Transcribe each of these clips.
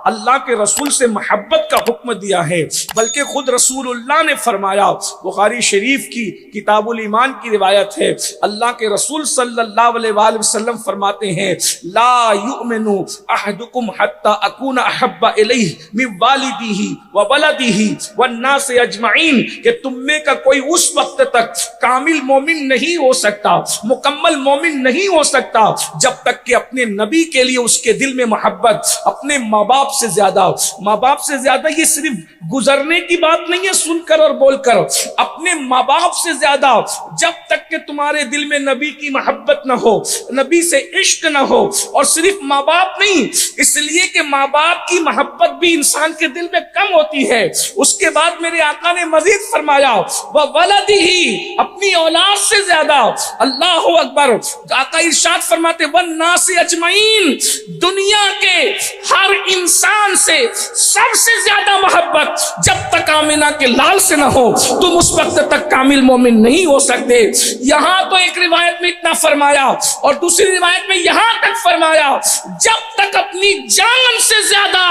अल्लाह के रसूल से मोहब्बत का हुक्म दिया है, बल्कि खुद रसूलुल्लाह ने फरमाया, बुखारी शरीफ की किताबुल ईमान की रिवायत है, अल्लाह के रसूल सल्लल्लाहु अलैहि वसल्लम फरमाते हैं, ला युमिनु अहदुकुम हत्ता अकूना अहब्बा इलैहि मिन वालिदिही व वलदिही वन्नास अजमईन, कि तुम में का कोई उस वक्त तक कामिल मोमिन नहीं हो सकता, मुकम्मल मोमिन नहीं हो सकता, जब तक कि अपने नबी के लिए उसके दिल में मोहब्बत, अपने माँ बाप से ज्यादा, माँ बाप से ज्यादा ये सिर्फ गुजरने की बात नहीं है सुनकर और बोलकर, अपने माँ बाप से ज्यादा जब तक कि तुम्हारे दिल में नबी की मोहब्बत न हो, नबी से इश्क न हो, और सिर्फ माँ बाप नहीं, इसलिए कि माँ बाप की मोहब्बत भी इंसान के दिल में कम होती है। उसके बाद मेरे आका ने मजीद फरमाया, वह वलदिही, अपनी औलाद से ज्यादा, अल्लाह अकबर, आका इरशाद फरमाते, वन्नास अजमईन, दुनिया के हर इंसान से सबसे ज्यादा मोहब्बत जब तक आमिना के लाल से ना हो, तुम उस वक्त तक कामिल मोमिन नहीं हो सकते। यहां तो एक रिवायत में इतना फरमाया और दूसरी रिवायत में यहां तक फरमाया, जब तक अपनी जान से ज्यादा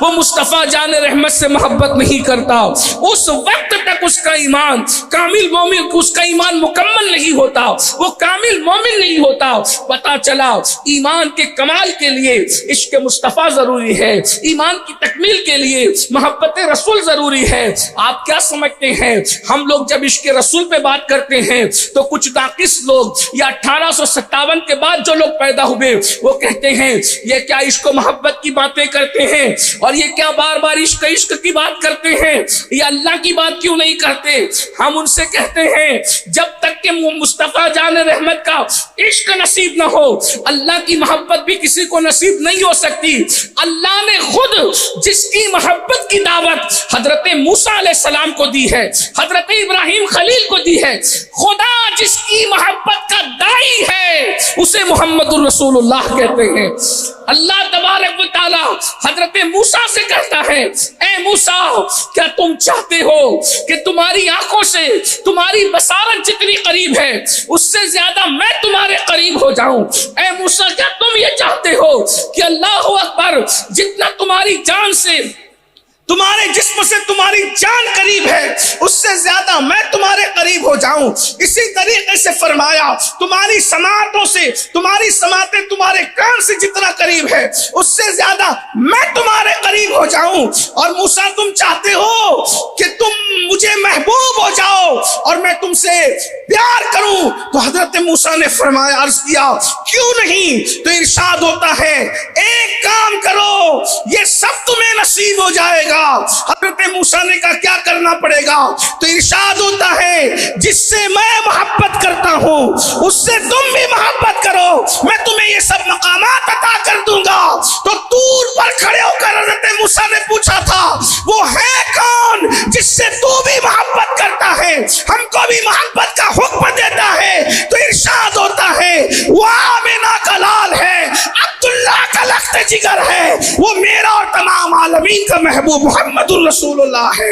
वो मुस्तफा जान रहमत से मोहब्बत नहीं करता, उस वक्त तक उसका ईमान कामिल मोमिन, उसका ईमान मुकम्मल नहीं होता, वो कामिल मोमिन नहीं होता। पता चला ईमान के कमाल के लिए इश्क मुस्तफा जरूरी है, ईमान की तकमील के लिए मोहब्बत रसूल जरूरी है। आप क्या समझते हैं, हम लोग जब इश्क रसूल पे बात करते हैं तो कुछ नाकिस लोग या 1857 के बाद जो लोग पैदा हुए वो कहते हैं ये क्या इश्क मोहब्बत की बातें करते हैं, और ये क्या बार बार इश्क इश्क की बात करते हैं, ये अल्लाह की बात क्यों नहीं करते। हम उनसे कहते हैं, जब तक कि मुस्तफा जान रहमत का इश्क नसीब ना हो, अल्लाह की मोहब्बत भी किसी को नसीब नहीं हो सकती। अल्लाह ने खुद जिसकी मोहब्बत की दावत हजरत मूसा अलैहिस्सलाम को दी है, हजरत इब्राहिम खलील को दी है, खुदा जिसकी मोहब्बत का दाई है उसे मोहम्मदुर रसूलुल्लाह कहते हैं। अल्लाह तबारक व तआला हजरत मूसा से कहता है, ए मूसा, क्या तुम चाहते हो कि तुम्हारी आंखों से तुम्हारी बसारत जितनी करीब है उससे ज्यादा मैं तुम्हारे करीब हो जाऊं। ए मूसा, क्या तुम ये चाहते हो कि अल्लाह अकबर, जितना तुम्हारी जान से, तुम्हारे जिस्म से तुम्हारी जान करीब है उससे ज्यादा मैं तुम्हारे करीब हो जाऊं। इसी तरीके से फरमाया, तुम्हारी समातों से, तुम्हारी समातें तुम्हारे कान से जितना करीब है उससे ज्यादा मैं तुम्हारे करीब हो जाऊं। और मूसा, तुम चाहते हो कि तुम मुझे महबूब हो जाओ और मैं तुमसे प्यार करूं, तो हजरत मूसा ने फरमाया, अर्ज किया, क्यों नहीं। तो इरशाद होता है, एक काम करो, ये सब तुम्हें नसीब हो जाएगा। हजरत मूसा ने कहा, क्या करना पड़ेगा। तो इरशाद होता है, जिससे मैं मोहब्बत करता हूं उससे तुम भी मोहब्बत करो, मैं तुम्हें ये सब मकामात अता कर दूंगा। तो तूर पर खड़े होकर हजरत मूसा ने पूछा था, वो है कौन जिससे तू भी मोहब्बत करता है, हमको भी मोहब्बत का हुक्म देता है। तो इरशाद होता है, वो आमिना का लाल है, अब्दुल्लाह का लख्त जिगर है, वो मेरा और तमाम आलमीन का महबूब मोहम्मदुर रसूलुल्लाह है।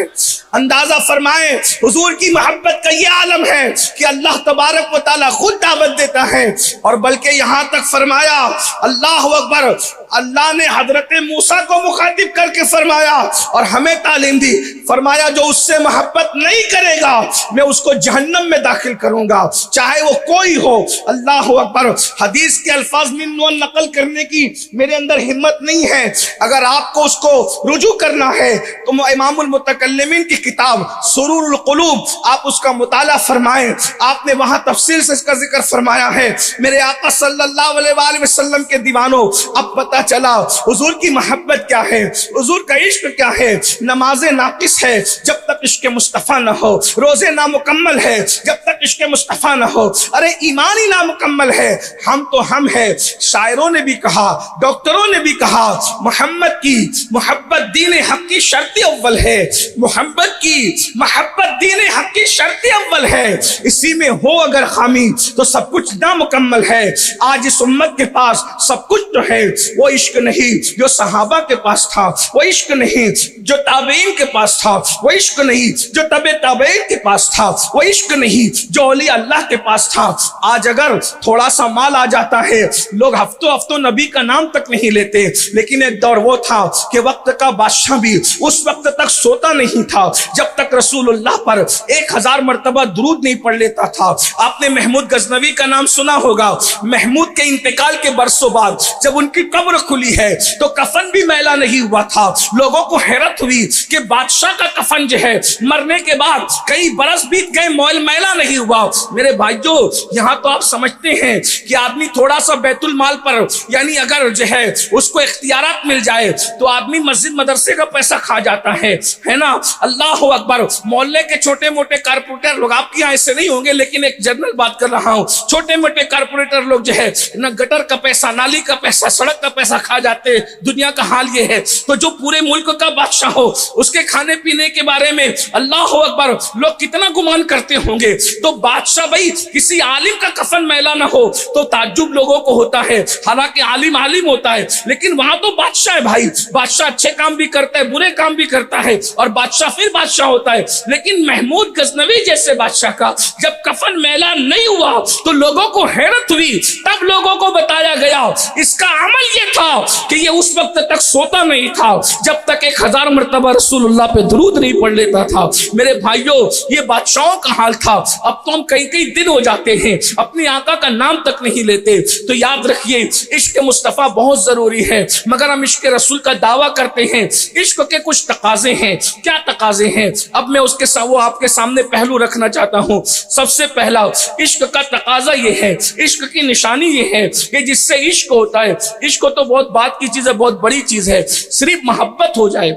अंदाजा फरमाए, हुजूर की मोहब्बत का ये आलम है कि अल्लाह तबारक व तआला खुद दावत देता है। और बल्कि यहां तक फरमाया, अल्लाह अकबर, अल्लाह ने हजरत मूसा को मुखातिब करके फरमाया और हमें तालीम दी, फरमाया जो उससे मोहब्बत नहीं करेगा मैं उसको जहन्नम में दाखिल करूंगा, चाहे वो कोई हो। अल्लाह अकबर। हदीस के अल्फाज में नकल करने की मेरे अंदर हिम्मत नहीं है, अगर आपको उसको रुजू करना है तो इमामुल मुतकल्लिमीन की किताब सुरूरुल कुलूब आप उसका मुताला फरमाएं, आपने वहां तफसील से इसका जिक्र फरमाया है। मेरे आका सल्लल्लाहु अलैहि वसल्लम के दीवानों, अब पता चला हुजूर की मोहब्बत क्या है, हुजूर का इश्क क्या है। नमाजें नाकिस है जब तक इश्क मुस्तफा न हो, रोजे नामुकम्मल है जब तक इश्क मुस्तफा न हो, अरे ईमान ही नामुकम्मल है। हम तो हम है, शायरों ने भी कहा, डॉक्टरों ने भी कहा, मोहम्मद की मोहब्बत दीन हक की शर्त अव्वल है, मोहब्बत की मोहब्बत दीन हक की शर्त अव्वल है। इसी में हो अगर खामी तो सब कुछ नामुकम्मल है। आज इस उम्मत के पास सब कुछ तो है, वो वो इश्क नहीं जो सहाबा के पास था, वो इश्क नहीं जो ताबईन के पास था, वो इश्क नहीं जो तबे ताबईन के पास था, वो इश्क नहीं जो औलिया अल्लाह के पास था। आज अगर थोड़ा सा माल आ जाता है, लोग हफ्तों हफ्तों नबी का नाम तक नहीं लेते। लेकिन एक दौर वो था कि वक्त का बादशाह भी उस वक्त तक सोता नहीं था जब तक रसूलुल्लाह पर 1000 मर्तबा दुरूद नहीं पढ़ लेता था। आपने महमूद गजनवी का नाम सुना होगा। महमूद के इंतकाल के बरसों बाद जब उनकी कब्र खुली है तो कफन भी मैला नहीं हुआ था। लोगों को हैरत हुई कि बादशाह का कफन जो है मरने के बाद कई बरस बीत गए, मोल मैला नहीं हुआ। मेरे भाइयों, यहाँ तो आप समझते हैं कि आदमी थोड़ा सा बैतुल माल पर, यानी अगर जो है उसको इख्तियारात मिल जाए तो आदमी मस्जिद मदरसे का पैसा खा जाता है ना। अल्लाह अकबर। मोहल्ले के छोटे मोटे कारपोरेटर लोग, आपके यहाँ ऐसे नहीं होंगे लेकिन एक जनरल बात कर रहा हूँ, छोटे मोटे कारपोरेटर लोग जो है ना गटर का पैसा, नाली का पैसा, सड़क का पैसा खा जाते। दुनिया का हाल ये है। तो जो पूरे मुल्क का बादशाह हो, उसके खाने पीने के बारे में अल्लाह अकबर लोग कितना गुमान करते होंगे। तो बादशाह भाई किसी आलिम का कफन मैला ना हो तो ताज्जुब लोगों को होता है। हालांकि आलिम आलिम होता है, लेकिन वहां तो बादशाह है भाई। बादशाह अच्छे काम भी करता है, बुरे काम भी करता है, और बादशाह फिर बादशाह होता है। लेकिन महमूद गजनवी जैसे बादशाह का जब कफन मैला नहीं हुआ तो लोगों को हैरत हुई। तब लोगों को बताया गया, इसका अमल ये था कि ये उस वक्त तक सोता नहीं था जब तक 1000 मर्तबा रसूलुल्लाह पे दुरूद नहीं पढ़ लेता था। मेरे भाइयों, ये बादशाहों का हाल था। अब तो हम कई कई दिन हो जाते हैं अपने आका का नाम तक नहीं लेते। तो याद रखिए, इश्क मुस्तफा बहुत जरूरी है, मगर हम इश्क रसूल का दावा करते हैं। इश्क के कुछ तकाजे हैं। क्या तकाजे हैं? अब मैं उसके वो आपके सामने पहलू रखना चाहता हूं। सबसे पहला इश्क का तकाजा ये है, इश्क की निशानी ये है कि जिससे इश्क होता है, इश्क तो बहुत बात की चीज है, बहुत बड़ी चीज है। सिर्फ मोहब्बत हो जाए,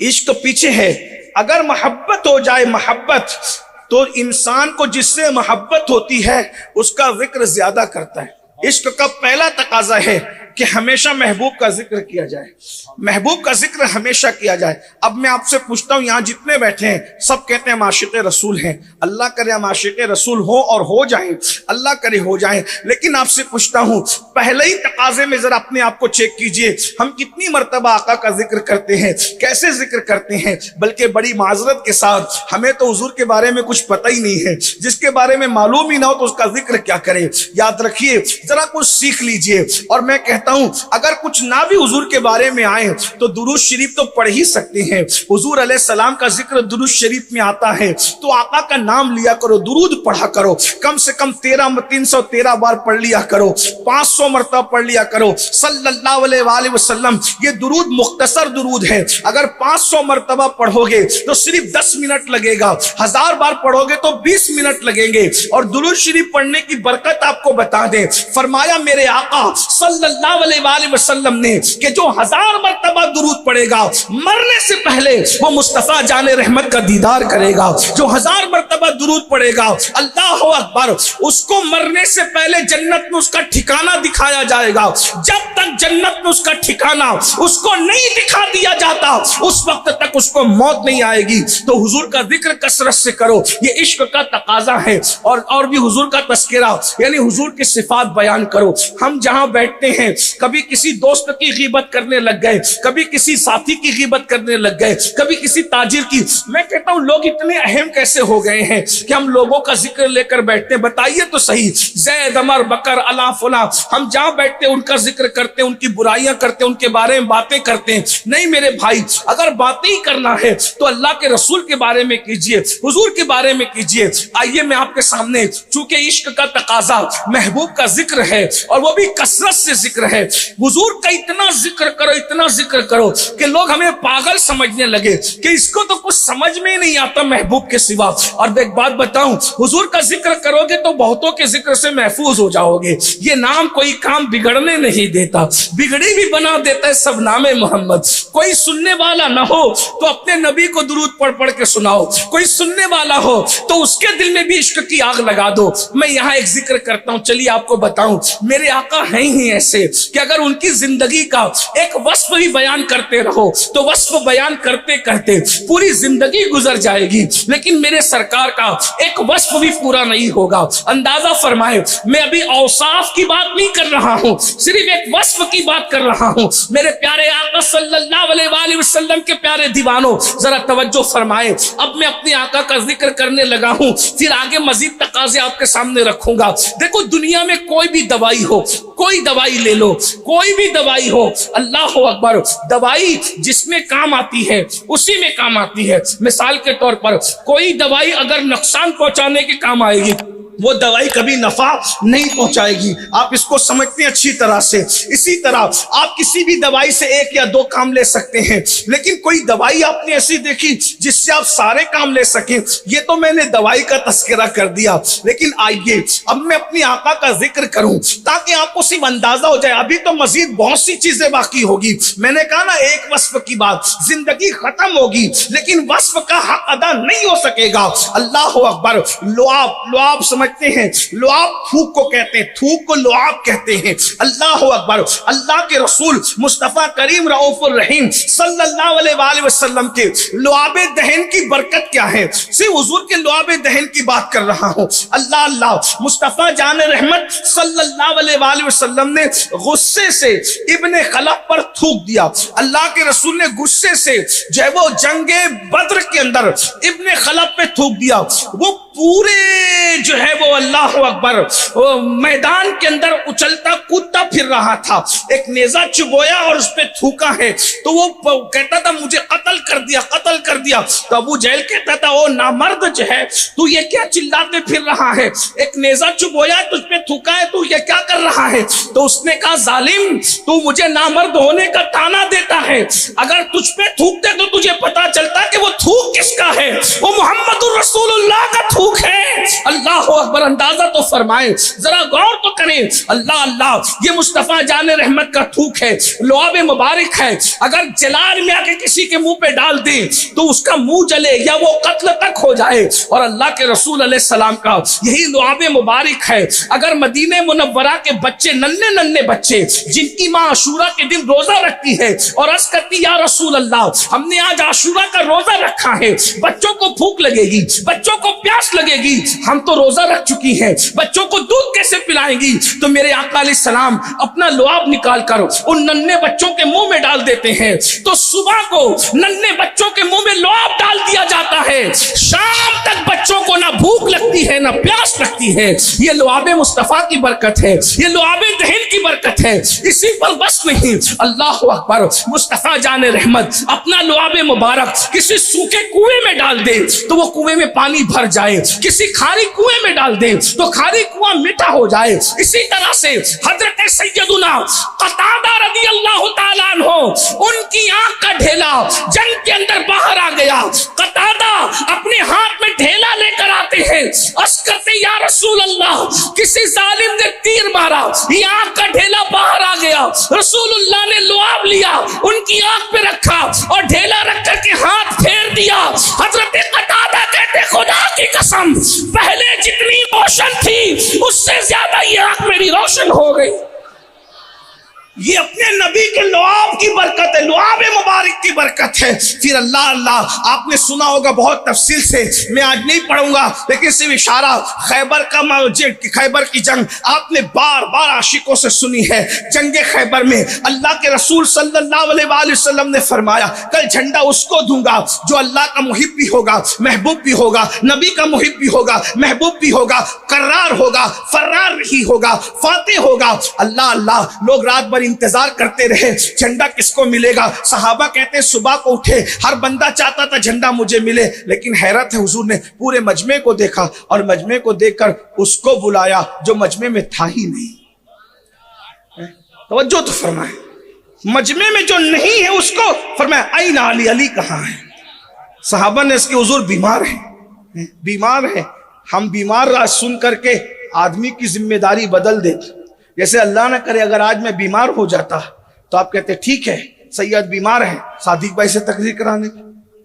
इश्क पीछे है। अगर मोहब्बत हो जाए, मोहब्बत, तो इंसान को जिससे मोहब्बत होती है उसका जिक्र ज्यादा करता है। इश्क का पहला तकाजा है कि हमेशा महबूब का जिक्र किया जाए, महबूब का जिक्र हमेशा किया जाए। अब मैं आपसे पूछता हूं, यहां जितने बैठे हैं सब कहते हैं हम आशिक़े रसूल हैं। अल्लाह करे हम आशिक़े रसूल हो और हो जाएं, अल्लाह करे हो जाएं। लेकिन आपसे पूछता हूं, पहले ही तकाजे में जरा अपने आप को चेक कीजिए, हम कितनी मर्तबा आका का जिक्र करते हैं, कैसे जिक्र करते हैं। बल्कि बड़ी माजरत के साथ, हमें तो हुजूर के बारे में कुछ पता ही नहीं है। जिसके बारे में मालूम ही ना हो तो उसका जिक्र क्या करे। याद रखिए, जरा कुछ सीख लीजिए। और मैं कहता हूं, अगर कुछ ना भी हुजूर के बारे में आए तो दुरूद शरीफ तो पढ़ ही सकते हैं। हुजूर अलैहिस्सलाम का जिक्र दुरूद शरीफ में आता है तो आका का नाम लिया करो, दुरूद पढ़ा करो। कम से कम 313 बार पढ़ लिया करो, 500 मरतबा पढ़ लिया करो सल्लल्लाहु अलैहि वसल्लम। ये दुरूद मुख्तसर दुरूद है। अगर 500 मरतबा पढ़ोगे तो सिर्फ 10 मिनट लगेगा, 1000 बार पढ़ोगे तो 20 मिनट लगेंगे। और दुरूद शरीफ पढ़ने की बरकत आपको बता दें, फरमाया मेरे आका सल्लल्लाहु अलैहि वसल्लम ने कि जो 1000 मरतबा दुरूद पढ़ेगा मरने से पहले वो मुस्तफा जाने रहमत का दीदार करेगा। जो 1000 मरतबा दुरूद पढ़ेगा, अल्लाह अकबर, उसको मरने से पहले जन्नत में उसका ठिकाना दिखाया जाएगा। जब तक जन्नत में उसका ठिकाना उसको नहीं दिखा दिया जाता उस वक्त तक उसको मौत नहीं आएगी। तो हुजूर का जिक्र कसरत से करो, ये इश्क का तकाजा है। और भी हुजूर का तस्करा, यानी हुजूर की सिफात बयान करो। हम जहां बैठते हैं, कभी किसी दोस्त की ग़ीबत करने लग गए, कभी किसी साथी की ग़ीबत करने लग गए, कभी किसी ताजिर की। मैं कहता हूं लोग इतने अहम कैसे हो गए हैं कि हम लोगों का जिक्र लेकर बैठते हैं। बताइए तो सही, जैद अमर बकर अला फुला, हम जहां बैठते हैं उनका जिक्र करते हैं, उनकी बुराइयां करते हैं, उनके बारे में बातें करते हैं। नहीं मेरे भाई, अगर बातें ही करना है तो अल्लाह के रसूल के बारे में कीजिए, हुजूर के बारे में कीजिए। आइए मैं आपके सामने, चूंकि इश्क का तकाजा महबूब का जिक्र है और वो भी कसरत से जिक्र है, हुजूर का इतना जिक्र करो, इतना जिक्र करो कि लोग हमें पागल समझने लगे कि इसको तो कुछ समझ में ही नहीं आता महबूब के सिवा। और एक बात बताऊं, हुजूर का जिक्र करोगे तो बहुतों के जिक्र से महफूज हो जाओगे। ये नाम कोई काम बिगड़ने नहीं देता, बिगड़ी भी बना देता है सब नामे मोहम्मद। कोई सुनने वाला ना हो तो अपने नबी को दुरूद पढ़ पढ़ के सुनाओ, कोई सुनने वाला हो तो उसके दिल में भी इश्क की आग लगा दो। मैं यहाँ एक जिक्र करता हूँ, चलिए आपको बताऊं, मेरे आका हैं ही ऐसे कि अगर उनकी जिंदगी का एक वस्फ भी बयान करते रहो तो वस्फ बयान करते करते पूरी जिंदगी गुजर जाएगी। लेकिन मेरे सरकार सरकार का एक वस्फ भी पूरा नहीं होगा। अंदाजा फरमाए, मैं अभी औसाफ की बात नहीं कर रहा हूं, सिर्फ एक वस्फ की बात कर रहा हूं। मेरे प्यारे आका सल्लल्लाहु अलैहि वसल्लम के प्यारे दीवानों, जरा तवज्जो फरमाए। अब मैं अपने आका का जिक्र करने लगा हूं, फिर आगे मजीद तकाजे आपके सामने रखूंगा। देखो, दुनिया में कोई भी दवाई हो, कोई दवाई ले लो, कोई भी दवाई हो, अल्लाह अकबर, दवाई जिसमें काम आती है उसी में काम आती है। मिसाल के तौर पर कोई दवाई अगर नुकसान पहुंचाने के काम आएगी, वो दवाई कभी नफा नहीं पहुंचाएगी। आप इसको समझते हैं अच्छी तरह से। इसी तरह आप किसी भी दवाई से एक या दो काम ले सकते हैं, लेकिन कोई दवाई आपने ऐसी देखी जिससे आप सारे काम ले सकें? ये तो मैंने दवाई का तस्करा कर दिया, लेकिन आइए अब मैं अपनी आका का जिक्र करूं ताकि आपको सिर्फ अंदाजा हो जाए। अभी तो मजीद बहुत सी चीजें बाकी होगी। मैंने कहा ना, एक वस्फ की बात, जिंदगी खत्म होगी लेकिन वस्फ का हक अदा नहीं हो सकेगा। अल्लाह अकबर। लुआब समझते हैं, लुआब थूक को कहते हैं, थूक को लुआब कहते हैं। अल्लाह अकबर। अल्लाह के रसूल मुस्तफा करीम रऊफुर रहीम सल्लल्लाहु अलैहि वसल्लम के लुआबे दहन की बरकत क्या है? सिर्फ हुजूर के लुआबे दहन की बात कर रहा हूं। अल्लाह अल्लाह। मुस्तफा जान रहमत सल्लल्लाहु अलैहि वसल्लम ने गुस्से से इब्ने खलफ पर थूक दिया। अल्लाह के रसूल ने गुस्से से जो है वो जंगे बद्र के अंदर इब्ने खलफ पे थूक दिया। वो पूरे जो है वो अल्लाह अकबर मैदान के अंदर उछलता कूदता फिर रहा था। एक नेजा चुबोया और उस पे थूका है, तो वो कहता था मुझे कत्ल कर दिया, कत्ल कर दिया। तो अबू जहल कहता था, ओ नामर्द जो है, तू ये क्या चिल्लाते फिर रहा है? एक नेजा चुबोया तुझ पे थूका है, तू ये क्या कर रहा है? तो उसने कहा, जालिम, तू मुझे नामर्द होने का ताना देता है। अगर तुझ पे थूकते तो तुझे पता चलता कि वो थूक किसका है। वो मोहम्मदुर रसूलुल्लाह का थूक है। अल्लाह अकबर। अंदाजा तो फरमाए, जरा गौर तो करें। अल्लाह अल्लाह। ये मुस्तफा जाने रहमत का थूक है, लुआबे मुबारक है। अगर जलाल में आके किसी के मुंह पे डाल दे तो उसका मुंह जले या वो कत्ल तक हो जाए। और अल्लाह के रसूल अलैहि सलाम का यही लुआबे मुबारक है। अगर मदीने मुनव्वरा के बच्चे, नन्हे नन्हे बच्चे, जिनकी माँ आशूरा के दिन रोजा रखती है और अर्ज करती, या रसूल अल्लाह, हमने आज आशूरा का रोजा रखा है, बच्चों को भूख लगेगी, बच्चों को प्यास लगेगी, हम तो रोजा रख चुकी है, बच्चों को दूध कैसे पिलाएंगी? तो मेरे आका अलैहि सलाम अपना लुआब निकाल कर उन नन्हे बच्चों के मुंह में डाल देते हैं। तो सुबह को नन्हे बच्चों के मुंह में लुआब डाल दिया जाता है, शाम तक बच्चों को ना भूख लगती है ना प्यास लगती है। ये लुआबे मुस्तफा की बरकत है, ये लुआबे दहन की बरकत है। इसी पर बस नहीं, अल्लाह अकबर। मुस्तफा जाने रहमत अपना लुआबे मुबारक किसी सूखे कुएं में डाल दे तो वो कुएं में पानी भर जाए, किसी खारी कुएं में डाल दे तो खारी कुआं मीठा हो जाए। इसी तरह से हजरत सैयदुना कतादा रज़ियल्लाहु ताला अन्हु, उनकी आंख का ढेला जंग के अंदर बाहर आ गया। कतादा अपने हाथ में ढेला लेकर आते हैं, अर्ज़ करते, या रसूल अल्लाह, किसी जालिम ने तीर मारा, ये आंख का ढेला बाहर आ गया। रसूलुल्लाह ने लुआब लिया, उनकी आंख पे रखा और ढेला रख करके हाथ फेर दिया। हजरत कतादा कहते, खुदा की कसम, पहले जितनी रोशन थी उससे ज्यादा ये आंख मेरी रोशन हो गई। ये अपने नबी के लुआब की बरकत है, लुआब मुबारक की बरकत है। फिर अल्लाह अल्लाह, आपने सुना होगा बहुत तफसील से, मैं आज नहीं पढ़ूंगा, लेकिन सिर्फ इशारा, खैबर का खैबर की जंग आपने बार बार आशिकों से सुनी है। जंगे खैबर में अल्लाह के रसूल सल्लल्लाहु अलैहि वसल्लम ने फरमाया, कल झंडा उसको दूंगा जो अल्लाह का मुहिब भी होगा, महबूब भी होगा, नबी का मुहिब भी होगा, महबूब भी होगा, कर्रार होगा, फर्रार नहीं होगा, फातेह होगा। अल्लाह अल्लाह। लोग रात भर इंतजार करते रहे, झंडा किसको मिलेगा। सहाबा कहते हैं, सुबह को उठे, हर बंदा चाहता था झंडा मुझे मिले, लेकिन हैरत है, हुजूर ने पूरे मजमे को देखा और मजमे को देखकर उसको बुलाया जो मजमे में था ही नहीं। तवज्जो तो फरमाए, मजमे में जो नहीं है उसको फरमाया, ऐन अली, अली कहाँ है? सहाबा ने इसके, हुजूर बीमार है, बीमार है। हम बीमार सुन करके आदमी की जिम्मेदारी बदल देते। जैसे अल्लाह ना करे अगर आज मैं बीमार हो जाता तो आप कहते ठीक है, सैयद बीमार है, सादिक भाई से तकरीर कराने,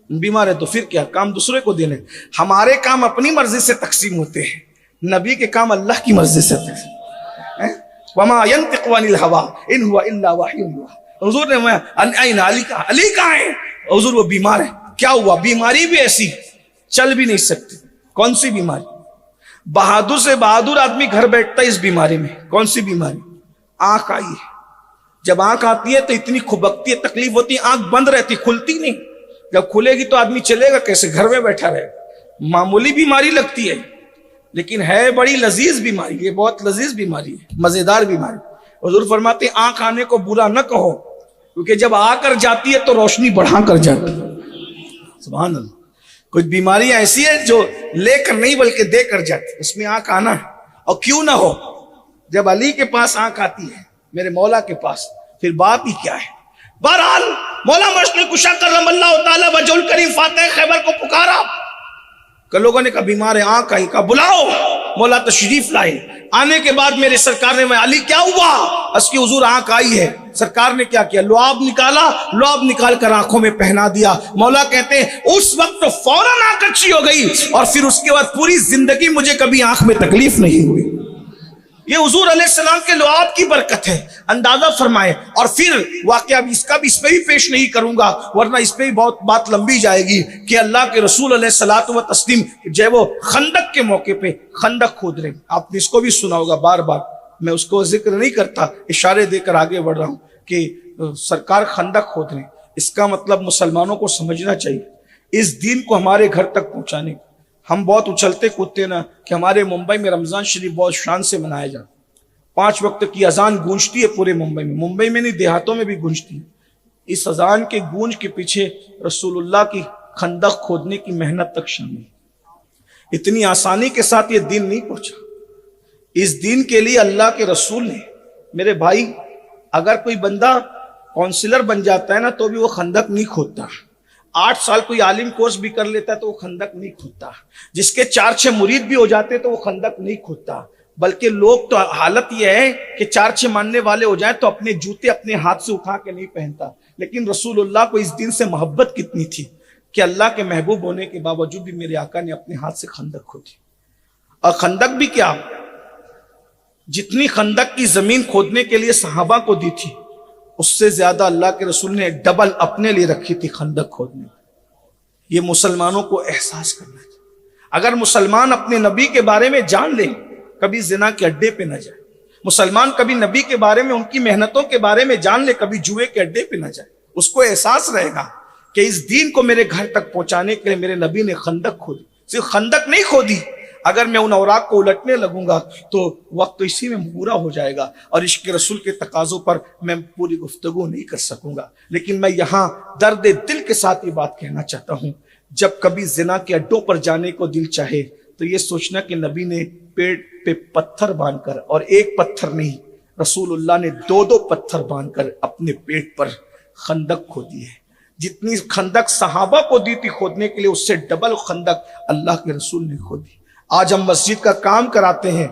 बीमार है तो फिर क्या, काम दूसरे को देने। हमारे काम अपनी मर्जी से तकसीम होते हैं, नबी के काम अल्लाह की मर्जी से तकसीम। वमा यंतिक़ु अनिल हवा इन हुवा इल्ला वह्युन युहा। हुजूर ने ऐन अली कहा, अली कहाँ है? हुजूर वो बीमार है। क्या हुआ? बीमारी भी ऐसी, चल भी नहीं सकते, कौन सी बीमारी? बहादुर से बहादुर आदमी घर बैठता है इस बीमारी में। कौन सी बीमारी? आंख आई है। जब आंख आती है तो इतनी खुबकती है, तकलीफ होती है, आंख बंद रहती, खुलती नहीं। जब खुलेगी तो आदमी चलेगा कैसे? घर में बैठा रहेगा। मामूली बीमारी लगती है लेकिन है बड़ी लजीज बीमारी। ये बहुत लजीज बीमारी है, मजेदार बीमारी। हुजूर फरमाते आंख आने को बुरा न कहो, क्योंकि जब आकर जाती है तो रोशनी बढ़ा कर जाती है। सुभान अल्लाह। कुछ बीमारियां ऐसी है जो लेकर नहीं बल्कि देकर जाती है, उसमें आंख आना है। और क्यों ना हो, जब अली के पास आंख आती है, मेरे मौला के पास, फिर बात ही क्या है। बहरहाल मौला मशरिक कुशा करमल्लाहु ताला वजहुल करीम फातिह खैबर को पुकारा। कल लोगों ने कहा बीमार है, आंख आई, कहा बुलाओ। मौला तशरीफ लाए। आने के बाद मेरे सरकार ने, मैं अली क्या हुआ? उसकी हुजूर आंख आई है। सरकार ने क्या किया? लुआब निकाला, लुआब निकाल कर आंखों में पहना दिया। मौला कहते हैं उस वक्त तो फौरन आंख अच्छी हो गई और फिर उसके बाद पूरी जिंदगी मुझे कभी आंख में तकलीफ नहीं हुई। ये हुजूर अलैहिस्सलाम के लुआब की बरकत है, अंदाजा फरमाए। और फिर वाकया इसका भी, इस पे भी पेश नहीं करूंगा वरना इस पे भी बहुत बात लंबी जाएगी कि अल्लाह के रसूल अलैहिस्सलातु व तस्लीम जो वो खंदक के मौके पे खंदक खोद रहे। आपने इसको भी सुना होगा बार बार, मैं उसको जिक्र नहीं करता, इशारे देकर आगे बढ़ रहा हूं कि सरकार खंदक खोद रहे। इसका मतलब मुसलमानों को समझना चाहिए इस दीन को हमारे घर तक पहुंचाने का। हम बहुत उछलते कूदते ना कि हमारे मुंबई में रमजान शरीफ बहुत शान से मनाया जाता, 5 वक्त की अजान गूंजती है पूरे मुंबई में नहीं देहातों में भी गूंजती है। इस अजान के गूंज के पीछे रसूलुल्लाह की खंदक खोदने की मेहनत तक शामिल। इतनी आसानी के साथ ये दीन नहीं पहुंचा। इस दीन के लिए अल्लाह के रसूल ने, मेरे भाई, अगर कोई बंदा काउंसिलर बन जाता है ना तो भी वो खंदक नहीं खोदता। 8 साल कोई आलिम कोर्स भी कर लेता है तो वो खंदक नहीं खोदता। जिसके 4-6 मुरीद भी हो जाते तो वो खंदक नहीं खोदता। बल्कि लोग तो हालत यह है कि 4-6 मानने वाले हो जाए तो अपने जूते अपने हाथ से उठा के नहीं पहनता। लेकिन रसूलुल्लाह को इस दिन से मोहब्बत कितनी थी कि अल्लाह के महबूब होने के बावजूद भी मेरे आका ने अपने हाथ से खंदक खोदी। और खंदक भी क्या, जितनी खंदक की जमीन खोदने के लिए सहाबा को दी थी उससे ज्यादा अल्लाह के रसूल ने डबल अपने लिए रखी थी खंदक खोदने। ये मुसलमानों को एहसास करना चाहिए। अगर मुसलमान अपने नबी के बारे में जान ले, कभी जिना के अड्डे पे न जाए। मुसलमान कभी नबी के बारे में, उनकी मेहनतों के बारे में जान ले, कभी जुए के अड्डे पे न जाए। उसको एहसास रहेगा कि इस दीन को मेरे घर तक पहुंचाने के लिए मेरे नबी ने खंदक खोदी। सिर्फ खंदक नहीं खोदी, अगर मैं उन औराक को उलटने लगूंगा तो वक्त तो इसी में पूरा हो जाएगा और इश्क रसूल के तकाजों पर मैं पूरी गुफ्तगू नहीं कर सकूंगा। लेकिन मैं यहाँ दर्द दिल के साथ ये बात कहना चाहता हूँ, जब कभी जिना के अड्डों पर जाने को दिल चाहे तो ये सोचना कि नबी ने पेट पे पत्थर बांधकर, और एक पत्थर नहीं, रसूलुल्लाह ने 2-2 पत्थर बांधकर अपने पेट पर खंदक खोदी है। जितनी खंदक सहाबा को दी थी खोदने के लिए, उससे डबल खंदक अल्लाह के रसूल ने खोदी। आज हम मस्जिद का काम कराते हैं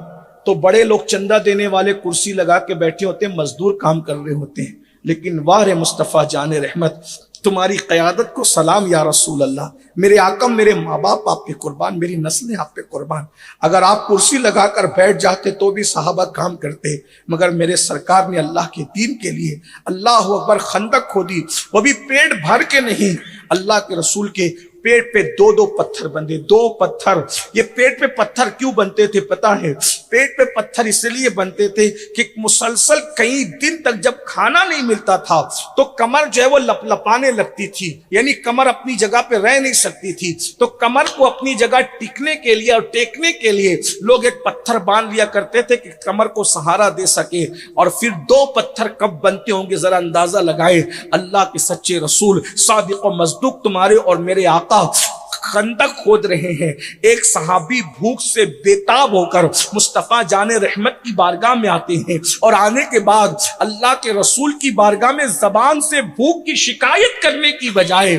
तो बड़े लोग चंदा देने वाले कुर्सी लगा के बैठे होते हैं, मजदूर काम कर रहे होते हैं। लेकिन वाह रे मुस्तफ़ा जाने रहमत, तुम्हारी क़यादत को सलाम या रसूल अल्लाह। मेरे आकम, मेरे माँ बाप आप पे कुर्बान, मेरी नस्लें आप पे कुर्बान। अगर आप कुर्सी लगाकर बैठ जाते तो भी सहाबा काम करते, मगर मेरे सरकार ने अल्लाह के दीन के लिए अल्लाह अकबर खंदक खोदी, वो भी पेट भर के नहीं। अल्लाह के रसूल के पेट पे 2-2 पत्थर बंधे, 2 पत्थर। ये पेट पे पत्थर क्यों बनते थे पता है? पेट पे पत्थर इसलिए बनते थे कि मुसलसल कई दिन तक जब खाना नहीं मिलता था तो कमर जो है वो लपलपाने लगती थी, यानी कमर अपनी जगह पे रह नहीं सकती थी। तो कमर को अपनी जगह टिकने के लिए और टेकने के लिए लोग एक पत्थर बांध लिया करते थे कि कमर को सहारा दे सके। और फिर 2 पत्थर कब बनते होंगे जरा अंदाजा लगाए। अल्लाह के सच्चे रसूल सादिक और मजदूक तुम्हारे और मेरे आका खंदक खोद रहे हैं। एक सहाबी भूख से बेताब होकर मुस्तफा जाने रहमत की बारगाह में आते हैं और आने के बाद अल्लाह के रसूल की बारगाह में जबान से भूख की शिकायत करने की बजाय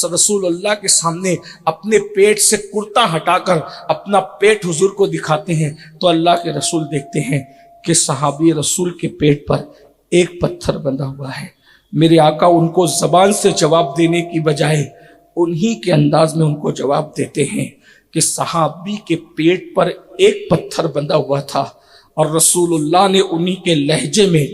रसूलुल्लाह के सामने अपने पेट से कुर्ता हटाकर अपना पेट हुजूर को दिखाते हैं। तो अल्लाह के रसूल देखते हैं कि सहाबी रसूल के पेट पर एक पत्थर बंधा हुआ है। मेरे आका उनको जबान से जवाब देने की बजाय उन्हीं के अंदाज में उनको जवाब देते हैं कि सहाबी के पेट पर एक पत्थर बंधा हुआ था और रसूलुल्लाह ने उन्हीं के लहजे में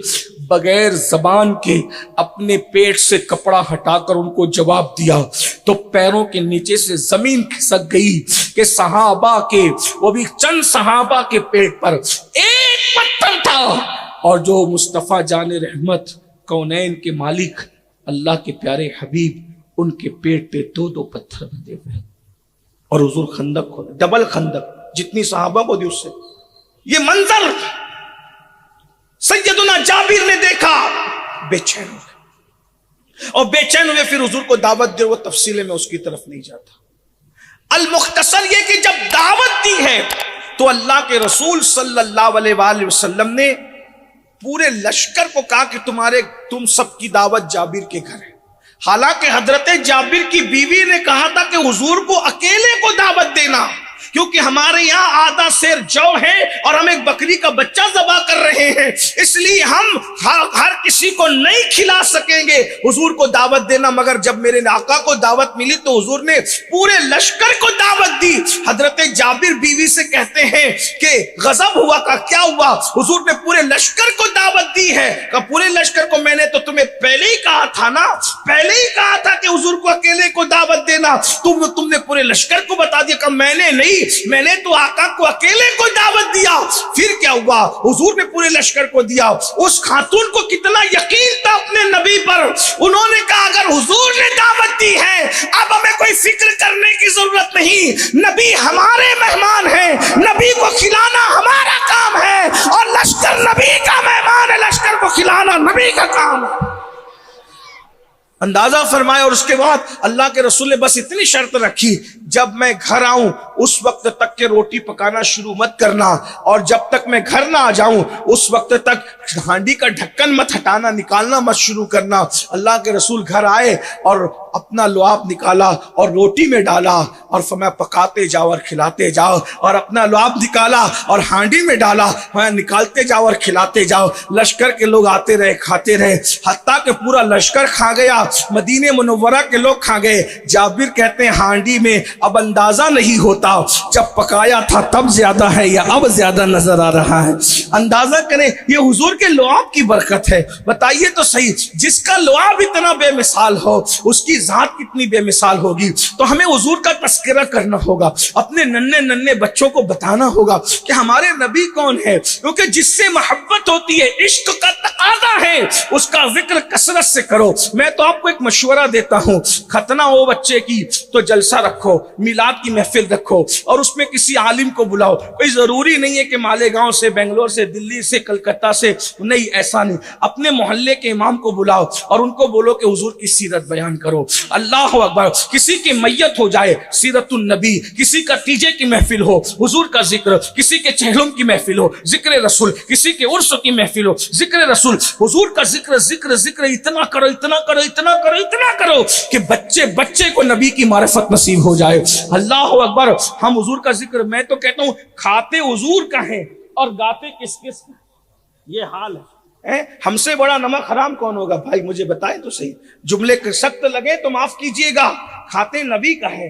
बगैर जबान के अपने पेट से कपड़ा हटाकर उनको जवाब दिया तो पैरों के नीचे से जमीन खिसक गई कि सहाबा के, वो भी चंद सहाबा के पेट पर एक पत्थर था, और जो मुस्तफा जाने रहमत कौनैन के मालिक अल्लाह के प्यारे हबीब, उनके पेट पे दो दो पत्थर बंधे हुए, और हुजूर खंदक खोले, डबल खंदक जितनी सहाबा को दी उससे। ये मंजर सैयदुना जाबिर ने देखा, बेचैन हो गए, और बेचैन हुए फिर हुजूर को दावत दे। वो तफसील में उसकी तरफ नहीं जाता। अल मुख्तसर ये कि जब दावत दी है तो अल्लाह के रसूल सल्लल्लाहु अलैहि वसल्लम ने पूरे लश्कर को कहा कि तुम सबकी दावत जाबिर के घर है। हालांकि हजरत जाबिर की बीवी ने कहा था कि हुजूर को अकेले को दावत देना, क्योंकि हमारे यहाँ आधा शेर जौ है और हम एक बकरी का बच्चा ज़बा कर रहे हैं, इसलिए हम हर किसी को नहीं खिला सकेंगे, हुजूर को दावत देना। मगर जब मेरे आका को दावत मिली तो हुजूर ने पूरे लश्कर को दावत दी। हजरत जाबिर बीवी से कहते हैं कि गजब हुआ का क्या हुआ, हुजूर ने पूरे लश्कर को दावत दी है। का पूरे लश्कर को, मैंने तो तुम्हें पहले ही कहा था ना, पहले ही कहा था कि हुजूर को अकेले को दावत देना, तुमने पूरे लश्कर को बता दिया। कहा मैंने नहीं, मैंने तो आका को अकेले को दावत दिया। फिर क्या हुआ, हुजूर ने पूरे लश्कर को दिया। उस खातून को कितना यकीन था अपने नबी पर, उन्होंने कहा अगर हुजूर ने दावत दी है अब हमें कोई फिक्र करने की जरूरत नहीं, नबी हमारे मेहमान हैं, नबी को खिलाना हमारा काम है, और लश्कर नबी का मेहमान है, लश्कर को खिलाना नबी का काम है। अंदाजा फरमाया। और उसके बाद अल्लाह के रसूल ने बस इतनी शर्त रखी, जब मैं घर आऊं उस वक्त तक के रोटी पकाना शुरू मत करना, और जब तक मैं घर ना आ जाऊं उस वक्त तक हांडी का ढक्कन मत हटाना, निकालना मत शुरू करना। अल्लाह के रसूल घर आए और अपना लुआब निकाला और रोटी में डाला और फरमाया पकाते जाओ और खिलाते जाओ, और अपना लुआब निकाला और हांडी में डाला, निकालते जाओ और खिलाते जाओ। लश्कर के लोग आते रहे, खाते रहे, हत्ता के पूरा लश्कर खा गया, मदीने मुनव्वरा के लोग खा गए। जाबिर कहते हैं हांडी में अब अंदाजा नहीं होता जब पकाया था तब ज्यादा है या अब ज्यादा नजर आ रहा है। अंदाजा करें, ये हुजूर के लुआब की बरकत है। बताइए तो सही, जिसका लुआब इतना बेमिसाल हो उसकी जात कितनी बेमिसाल होगी। तो हमें हुजूर का तस्करा करना होगा, अपने नन्हे नन्हे बच्चों को बताना होगा कि हमारे नबी कौन है, क्योंकि जिससे मोहब्बत होती है, इश्क का तकाजा है, उसका जिक्र कसरत से करो। मैं तो आपको एक मशवरा देता हूं, खतना हो बच्चे की तो जलसा रखो, मिलाद की महफिल रखो और उसमें किसी आलिम को बुलाओ। कोई जरूरी नहीं है कि मालेगांव से, बेंगलोर से, दिल्ली से, कलकत्ता से, नहीं, ऐसा नहीं। अपने मोहल्ले के इमाम को बुलाओ और उनको बोलो कि हुजूर की सीरत बयान करो। अल्लाह अकबर। किसी की मैयत हो जाए, सीरतुन नबी, किसी का तीजे की महफिल हो, हुजूर का जिक्र, किसी के चहलुम की महफिल हो, जिक्र रसूल, किसी के उर्स की महफिल हो, जिक्र रसूल, हुजूर का जिक्र जिक्र जिक्र इतना करो, इतना करो, इतना करो, इतना करो कि बच्चे बच्चे को नबी की मारिफत नसीब हो जाए। अल्लाह अकबर। हम हुजूर का जिक्र, मैं तो कहता हूं खाते हुजूर का है और गाते किस किस का, ये हाल है। हमसे बड़ा नमक हराम कौन होगा भाई, मुझे बताएं तो सही। जुमले सख्त लगे तो माफ कीजिएगा, खाते नबी का है?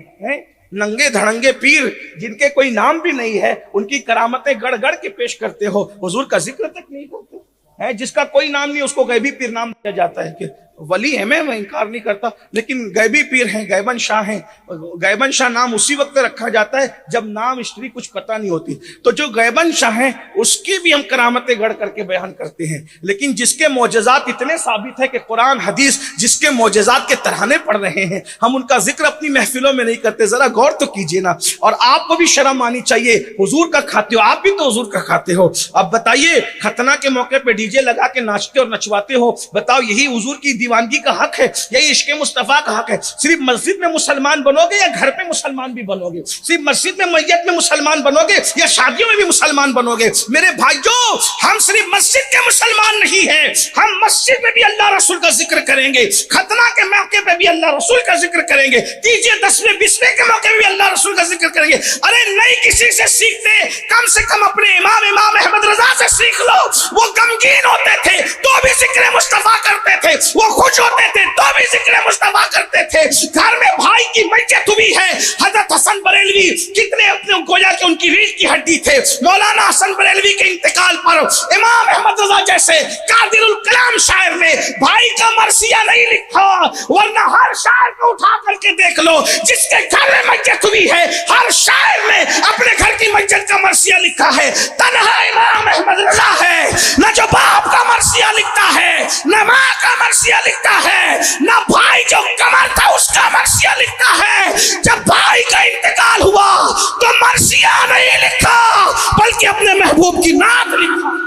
नंगे धड़ंगे पीर जिनके कोई नाम भी नहीं है, उनकी करामतें गढ़ गढ़ के पेश करते हो, हुजूर का जिक्र तक नहीं करते हैं। जिसका कोई नाम नहीं उसको गैबी पीर नाम दिया जाता है कि वली है। मैं इनकार नहीं करता, लेकिन गैबी पीर हैं, गैबन शाह हैं। गैबन शाह नाम उसी वक्त रखा जाता है जब नाम हिस्ट्री कुछ पता नहीं होती। तो जो गैबन शाह है उसकी भी हम करामतें गढ़ करके बयान करते हैं, लेकिन जिसके मौजज़ात इतने साबित है कि कुरान हदीस जिसके मौजज़ात के तराने पढ़ रहे हैं, हम उनका जिक्र अपनी महफिलों में नहीं करते। जरा गौर तो कीजिए ना। और आपको भी शर्म आनी चाहिए, हुजूर का खाते हो, आप भी तो हुजूर का खाते हो। अब बताइए, खतना के मौके पे डीजे लगा के नाचते और नचवाते हो, बताओ यही हुजूर की दीवानगी का हक है? यही इश्क़ मुस्तफा का हक है? सिर्फ मस्जिद में मुसलमान बनोगे या घर पे मुसलमान भी बनोगे? सिर्फ मस्जिद में मैयत में मुसलमान बनोगे या शादियों में भी मुसलमान बनोगे? मेरे भाइयों, हम सिर्फ मस्जिद के मुसलमान नहीं है, हम मस्जिद में भी अल्लाह रसूल का जिक्र करेंगे, खतना के मौके पे भी अल्लाह रसूल का जिक्र करेंगे, तीजे 10वें 20वें के मौके पे भी अल्लाह रसूल का जिक्र करेंगे। अरे नहीं किसी से सीखते, कम से कम अपने इमाम अहमद रजा से सीख लो। वो गमगीन होते थे तो भी जिक्र मुस्तफा करते थे, वो खुश होते थे तो भी जिक्र मुस्तफा करते थे। घर में भाई की मैयत हुई है, हजरत हसन बरेलवी कितने अपने गोया के उनकी रीढ़ की हड्डी थे। मौलाना हसन बरेलवी के इंतकाल पर इमाम अहमद रजा जैसे कादिरुल कलाम शायर ने भाई का मरसिया नहीं लिखा, वरना हर शायर को उठा करके देख लो, जिसके घर में मैयत हुई है हर शायर ने अपने घर की मैयत का मरसिया लिखा है। तन्हा इमाम अहमद रजा है, न जो बाप का मरसिया लिखता है, न माँ का मरसिया लिखता है, न भाई जो कमर था उसका मरसिया लिखता है। जब भाई का इंतकाल हुआ तो मरसिया नहीं लिखा, बल्कि अपने महबूब की नात लिखा,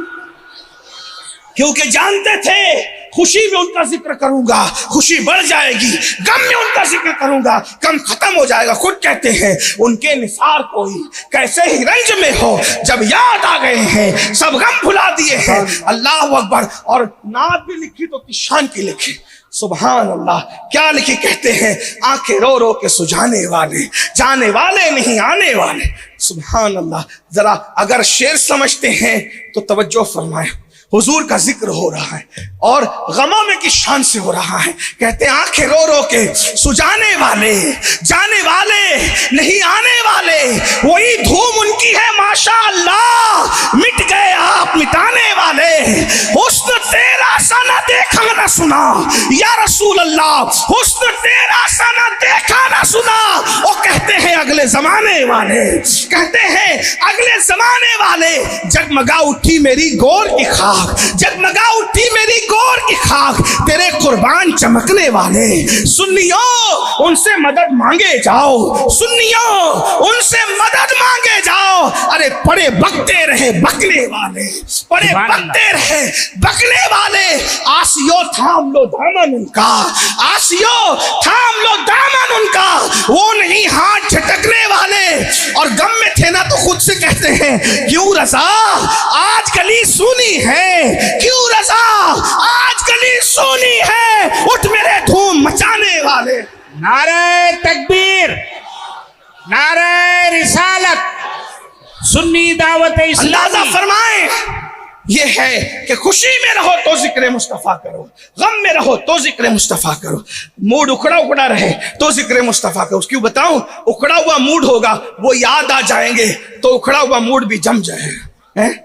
क्योंकि जानते थे खुशी में उनका जिक्र करूंगा खुशी बढ़ जाएगी, गम में उनका जिक्र करूंगा गम खत्म हो जाएगा। खुद कहते हैं उनके निसार कोई कैसे ही रंज में हो, जब याद आ गए हैं सब गम भुला दिए हैं। अल्लाह अकबर। और नात भी लिखी तो किशान की लिखी, सुभान अल्लाह। क्या लिखी कहते हैं, आंखें रो रो के सुझाने वाले, जाने वाले नहीं आने वाले। सुभान अल्लाह। जरा अगर शेर समझते हैं तो तवज्जो फरमाएं, हुजूर का जिक्र हो रहा है और गमों में की शान से हो रहा है। कहते हैं आंखें रो रो के सुजाने वाले, जाने वाले नहीं आने वाले, वही धूम उनकी है माशा अल्लाह, मिट गए आप मिटाने वाले। हुस्न तेरा सा न देखा न सुना या रसूल अल्लाह, हुस्न तेरा सा न देखा न सुना। वो कहते हैं अगले जमाने वाले, कहते हैं अगले जमाने वाले, जगमगा उठी मेरी गोर की खाक, जगमगा उठी मेरी गोर की खाक, तेरे कुर्बान चमकने वाले। सुन्नियों उनसे मदद मांगे जाओ, सुन्नियों उनसे मदद मांगे जाओ। अरे पड़े बकते रहे बकने वाले, पड़े बकते रहे बकने वाले। आसियो थाम लो दामन उनका, आसियो थाम लो दामन उनका, वो नहीं हाथ झटकने वाले। और गम में थे ना तो खुद से कहते हैं क्यों रजा आज गली सुनी है, क्यों रजा आज गली सुनी है, उठ मेरे धूम मचाने वाले। नारे तकबीर, नारे रिसालत, सुन्नी दावत इस्लामी। अंदाजा फरमाएं, ये है कि खुशी में रहो तो जिक्र मुस्तफा करो, गम में रहो तो जिक्र मुस्तफा करो, मूड उखड़ा उखड़ा रहे तो जिक्र मुस्तफा करो। क्यों बताऊं, उखड़ा हुआ मूड होगा वो याद आ जाएंगे तो उखड़ा हुआ मूड भी जम जाएगा।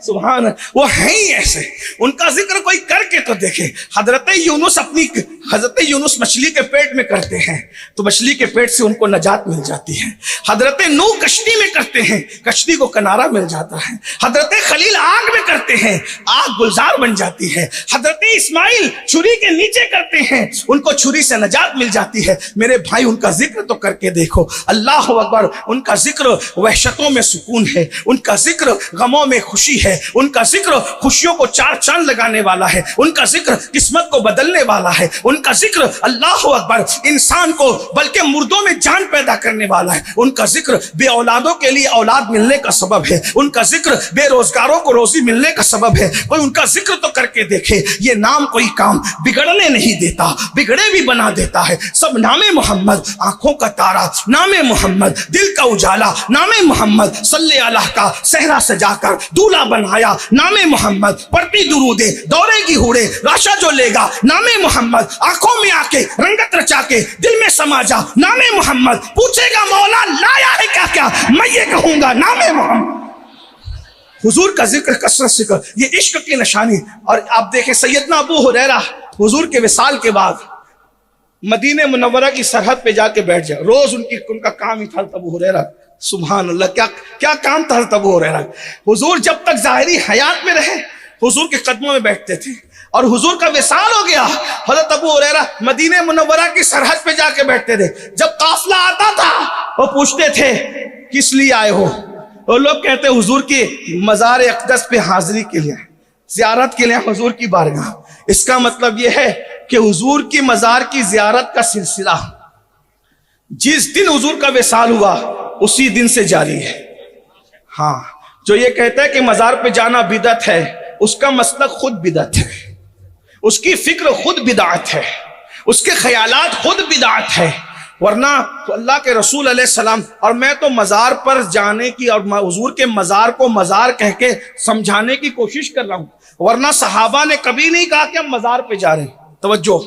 सुभान, वो है ही ऐसे, उनका जिक्र कोई करके तो देखे। हजरत यूनुस मछली के पेट में करते हैं तो मछली के पेट से उनको नजात मिल जाती है। हजरत नूह कश्ती में करते हैं, कश्ती को किनारा मिल जाता है। हजरत खलील आग में करते हैं, आग गुलजार बन जाती है। हजरत इस्माइल छुरी के नीचे करते हैं, उनको छुरी से नजात मिल जाती है। मेरे भाई उनका जिक्र तो करके देखो, अल्लाह अकबर। उनका जिक्र वहशतों में सुकून है, उनका जिक्र गमों में खुशी है, उनका जिक्र खुशियों को चार चांद लगाने वाला है, उनका जिक्र किस्मत को बदलने वाला है, उनका जिक्र अल्लाह अकबर इंसान को बल्कि मुर्दों में जान पैदा करने वाला है, उनका जिक्र बे औलादों के लिए औलाद मिलने का सबब है, उनका जिक्र बेरोजगारों को रोजी मिलने का सबब है। कोई उनका जिक्र तो करके देखे। ये नाम कोई काम बिगड़ने नहीं देता, बिगड़े भी बना देता है। सब नामे मोहम्मद, आंखों का तारा नामे मोहम्मद, दिल का उजाला नामे मोहम्मद, सल्ले अल्लाह का सहरा सजाकर दूल्हा बनाया नामे मोहम्मद, पढ़ती दुरूदे दौड़ेगी हूड़े राशा जो लेगा नामे मोहम्मद, आंखों में आके रंगत रचा के दिल में समा जा नामे मोहम्मद, पूछेगा मौला लाया है क्या क्या, मैं ये कहूंगा नामे मोहम्मद। हुजूर का जिक्र कसरत से कर, ये इश्क की निशानी। और आप देखें सैयदना अबू हुरैरा हुजूर के विसाल के बाद मदीने मुनव्वरा की सरहद पे जाके बैठ जाए, रोज उनका काम ही था अबू हुरैरा। सुभान अल्लाह, क्या क्या काम था अबू हुरैरा। हुजूर जब तक जाहिरी हयात में रहे हुजूर के कदमों में बैठते थे, और हुजूर का विसाल हो गया हज़रत अबू हुरैरा मदीने मुनव्वरा की सरहद पे जाके बैठते थे। जब काफिला आता था वो पूछते थे किस लिए आए हो, वो लोग कहते हुजूर की मजार अक़दस पे हाजिरी के लिए, जियारत के लिए हुजूर की बारगाह। इसका मतलब यह है कि हुजूर की मजार की जियारत का सिलसिला जिस दिन हुजूर का विसाल हुआ उसी दिन से जारी है। हाँ, जो ये कहता है कि मजार पे जाना बिदअत है, उसका मसलक खुद बिदअत है, उसकी फिक्र खुद बिदअत है, उसके ख्यालात खुद बिदअत है। वरना तो अल्लाह के रसूल अलैहिस्सलाम, और मैं तो मजार पर जाने की और हुजूर के मजार को मजार कह के समझाने की कोशिश कर रहा हूं, वरना सहाबा ने कभी नहीं कहा कि हम मजार पे जा रहे हैं। तवज्जो,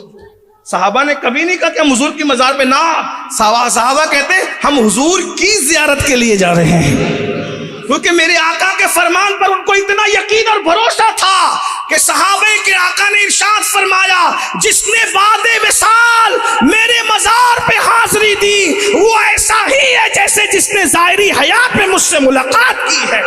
साहबा ने कभी नहीं कहा कि हम हुजूर की मजार पे ना, साहबा कहते हम हुजूर की जियारत के लिए जा रहे हैं, क्योंकि मेरे आका के फरमान पर उनको इतना यकीन और भरोसा था कि सहाबे के आका ने इरशाद फरमाया, जिसने बादे विसाल मेरे मजार पे हाजिरी दी वो ऐसा ही है जैसे जिसने जाहिरी हयात में मुझसे मुलाकात की है।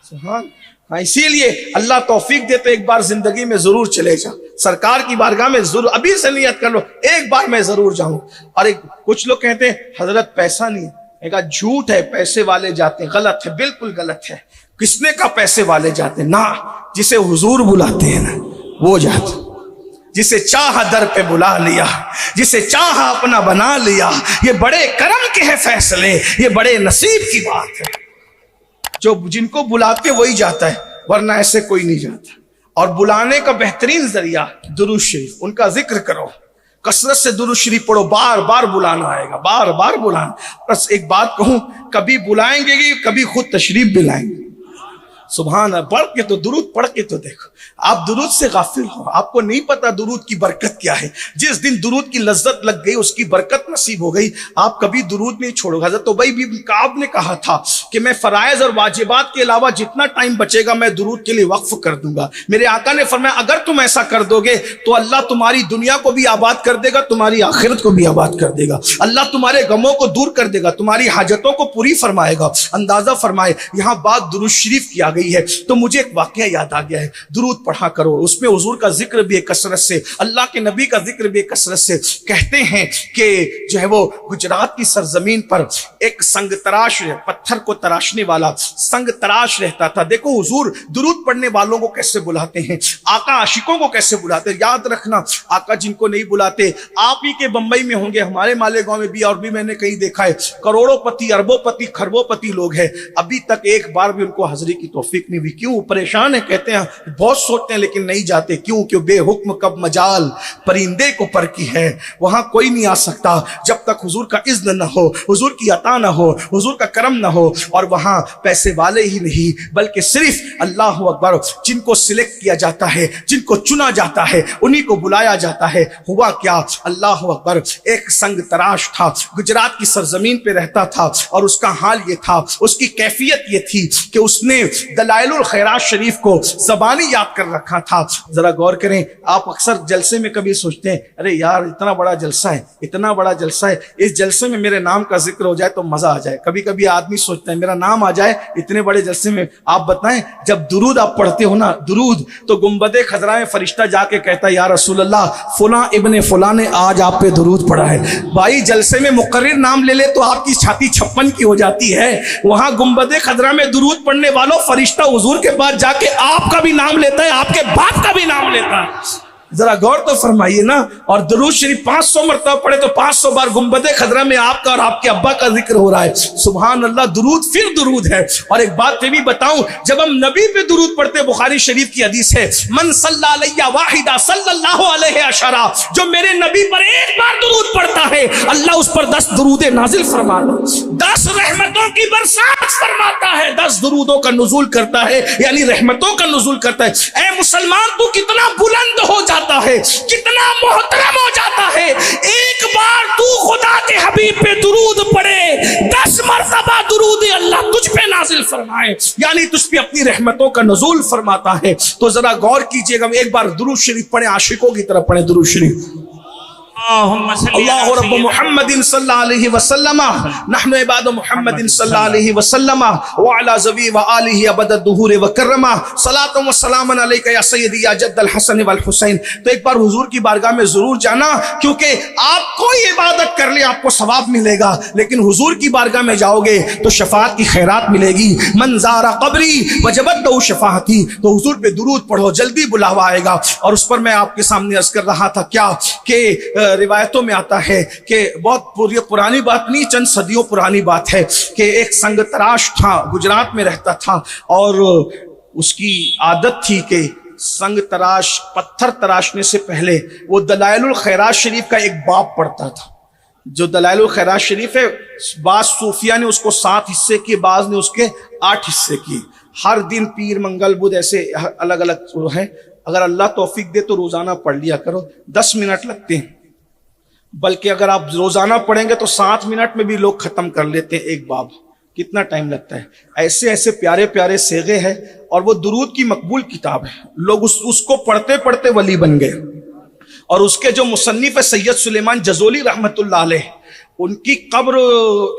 सुभान। हाँ, इसीलिए अल्लाह तौफीक देते एक बार जिंदगी में जरूर चले जा, सरकार की बारगाह में जरूर, अभी से नियत कर लो एक बार मैं जरूर जाऊं। और एक कुछ लोग कहते हैं हजरत पैसा नहीं है, एक झूठ है, पैसे वाले जाते हैं, गलत है, बिल्कुल गलत है। किसने कहा पैसे वाले जाते हैं? ना, जिसे हुजूर बुलाते हैं ना वो जाते, जिसे चाहा दर पे बुला लिया, जिसे चाहा अपना बना लिया। ये बड़े करम के हैं फैसले, ये बड़े नसीब की बात है। जो जिनको बुलाते वही जाता है, वरना ऐसे कोई नहीं जाता। और बुलाने का बेहतरीन जरिया दुरूद शरीफ, उनका जिक्र करो, कसरत से दुरूद शरीफ पढ़ो, बार बार बुलाना आएगा, बार बार बुलाना। बस एक बात कहूं, कभी बुलाएंगे कि कभी खुद तशरीफ भी लाएंगे। सुभान अल्लाह। पढ़ के तो दुरूद पढ़ के तो देखो, आप दुरूद से गाफिल हो, आपको नहीं पता दुरूद की बरकत क्या है। जिस दिन दुरूद की लज्जत लग गई, उसकी बरकत नसीब हो गई, आप कभी दुरूद नहीं छोड़ोगे। हज़रत उबई बिन काब ने कहा था कि मैं फराइज और वाजिबात के अलावा जितना टाइम बचेगा मैं दुरूद के लिए वक्फ कर दूंगा। मेरे आका ने फरमाया, अगर तुम ऐसा कर दोगे तो अल्लाह तुम्हारी दुनिया को भी आबाद कर देगा, तुम्हारी आखिरत को भी आबाद कर देगा। अल्लाह तुम्हारे गमों को दूर कर देगा, तुम्हारी हाजतों को पूरी फरमाएगा। अंदाजा फरमाए, यहाँ बात दुरूद शरीफ की आ गई है तो मुझे एक वाकया याद आ गया है। दुरूद पढ़ा करो, उसमें हुजूर का जिक्र भी है कसरत से, अल्लाह के नबी का जिक्र भी है कसरत से। कहते हैं कि जो है वो गुजरात की सरजमीन पर एक संग तराश, पत्थर को तराशने वाला संग तराश रहता था। देखो हुजूर दुरूद पढ़ने वालों को कैसे बुलाते हैं, आका आशिकों को कैसे बुलाते हैं। याद रखना, आका जिनको नहीं बुलाते, आप ही के बंबई में होंगे, हमारे मालेगांव में भी और भी मैंने कहीं देखा है, करोड़ोंपति, अरबोंपति, खरबोंपति लोग हैं, अभी तक एक बार भी उनको हाजिरी की तौफीक नहीं हुई। क्यों? परेशान है, कहते हैं बहुत सोचते हैं लेकिन नहीं जाते। क्यों? क्यों? बेहुक्म कब मजाल परिंदे को पर की है, वहां कोई नहीं आ सकता जब तक हुजूर का इज्न न हो, हुजूर की अता न हो, हुजूर का करम न हो। और वहां पैसे वाले ही नहीं बल्कि सिर्फ अल्लाह अकबर, जिनको सिलेक्ट किया जाता है, जिनको चुना जाता है, उन्हीं को बुलाया जाता है। हुआ क्या? अल्लाह अकबर, एक संग तराश था, गुजरात की सरजमीन पे रहता था और उसका हाल ये था, उसकी कैफियत ये थी कि उसने दलाइलुल खैरात शरीफ को ज़बानी याद कर रखा था। जरा गौर करें, आप अक्सर जलसे में कभी सोचते हैं, अरे यार इतना बड़ा जलसा है, इतना बड़ा जलसा है, इस जलसे में मेरे नाम का जिक्र हो जाए तो मजा आ जाए। कभी कभी आदमी सोचता है मेरा नाम आ जाए इतने बड़े जलसे में। आप बताएं, जब दुरूद आप पढ़ते हो ना, दुरूद, तो गुंबदे खजरा में फरिश्ता जाके कहता है, या रसूल अल्लाह, फुला इब्ने फुला ने आज आप पे दुरूद पढ़ा है। भाई जलसे में मुकर्रिर नाम ले ले तो आपकी छाती 56 की हो जाती है। वहां गुंबदे खजरा में दुरूद पढ़ने वालों, फरिश्ता हुजूर के पास जाके आपका भी नाम लेता है, आपके बाप का भी नाम लेता है। जरा गौर तो फरमाइए ना। और दुरूद शरीफ 500 मरतबा पढ़े तो 500 बार गुंबदे खजरा में आपका और आपके अब्बा का जिक्र हो रहा है। सुभान अल्लाह, दुरूद फिर दुरूद है। और एक बात ये भी बताऊं, जब हम नबी पे दुरूद पढ़ते, बुखारी शरीफ की हदीस है, मन सल्ला अलैया वाहिदा सल्लल्लाहु अलैहि अशरा, जो मेरे नबी पर एक बार दुरूद पढ़ता है अल्लाह उस पर 10 दुरूदे नाजिल फरमाता, 10 रहमतों की बरसात फरमाता है, 10 दुरूदों का नुज़ूल करता है, यानी रहमतों का नुज़ूल करता है। ऐ मुसलमान, तू कितना बुलंद हो जाता है, कितना मोहतरम हो जाता है, एक बार तू खुदा के हबीब पे दुरूद पढ़े, 10 मरतबा दुरूद अल्लाह तुझ पे नाजिल फरमाए, यानी तुझ पे अपनी रहमतों का नुज़ूल फरमाता है। तो जरा गौर कीजिएगा, एक बार दुरूद शरीफ पढ़े, आशिकों की तरफ पढ़े दुरूद शरीफ। अल्लाहु रब्ब मुहम्मदिन सल्लल्लाहु अलैहि वसल्लम, नहनु इबादु मुहम्मदिन सल्लल्लाहु अलैहि वसल्लम व अला ज़वी व आलिहि अबद दुहूर व कररमा, सलातु व सलामन अलैका या सय्यदी या जद्दल हसन वल हुसैन। तो एक बार हुजूर की बारगाह में जरूर जाना, क्योंकि आप कोई इबादत कर ले आपको सवाब मिलेगा, लेकिन हुजूर की बारगाह में जाओगे तो शफाअत की खैरात मिलेगी। मन ज़ारा कब्री वजबत लहू शफाअती, तो हुजूर पे दुरूद पढ़ो, जल्दी बुलावा आएगा। और उस पर मैं आपके सामने अर्ज कर रहा था क्या कि रिवायतों में आता है कि बहुत पुरानी बात नहीं, चंद सदियों पुरानी बात है कि एक संग तराश था, गुजरात में रहता था और उसकी आदत थी कि संग तराश, पत्थर तराशने से पहले वो दलाइलुल खैरात शरीफ का एक बाब पढ़ता था। जो दलाइलुल खैरात शरीफ है, बाज सूफिया ने उसको 7 हिस्से किए, बाज ने उसके 8 हिस्से किए। हर दिन पीर मंगल बुध ऐसे अलग अलग है, अगर अल्लाह तौफीक दे तो रोजाना पढ़ लिया करो, 10 मिनट लगते हैं, बल्कि अगर आप रोजाना पढ़ेंगे तो 7 मिनट में भी लोग खत्म कर लेते हैं एक बाब। कितना टाइम लगता है? ऐसे ऐसे प्यारे प्यारे सेगे हैं, और वो दुरूद की मकबूल किताब है। लोग उसको पढ़ते पढ़ते वली बन गए। और उसके जो मुसन्निफ है सैयद सुलेमान जज़ोली रहमतुल्लाह अलैह, उनकी कब्र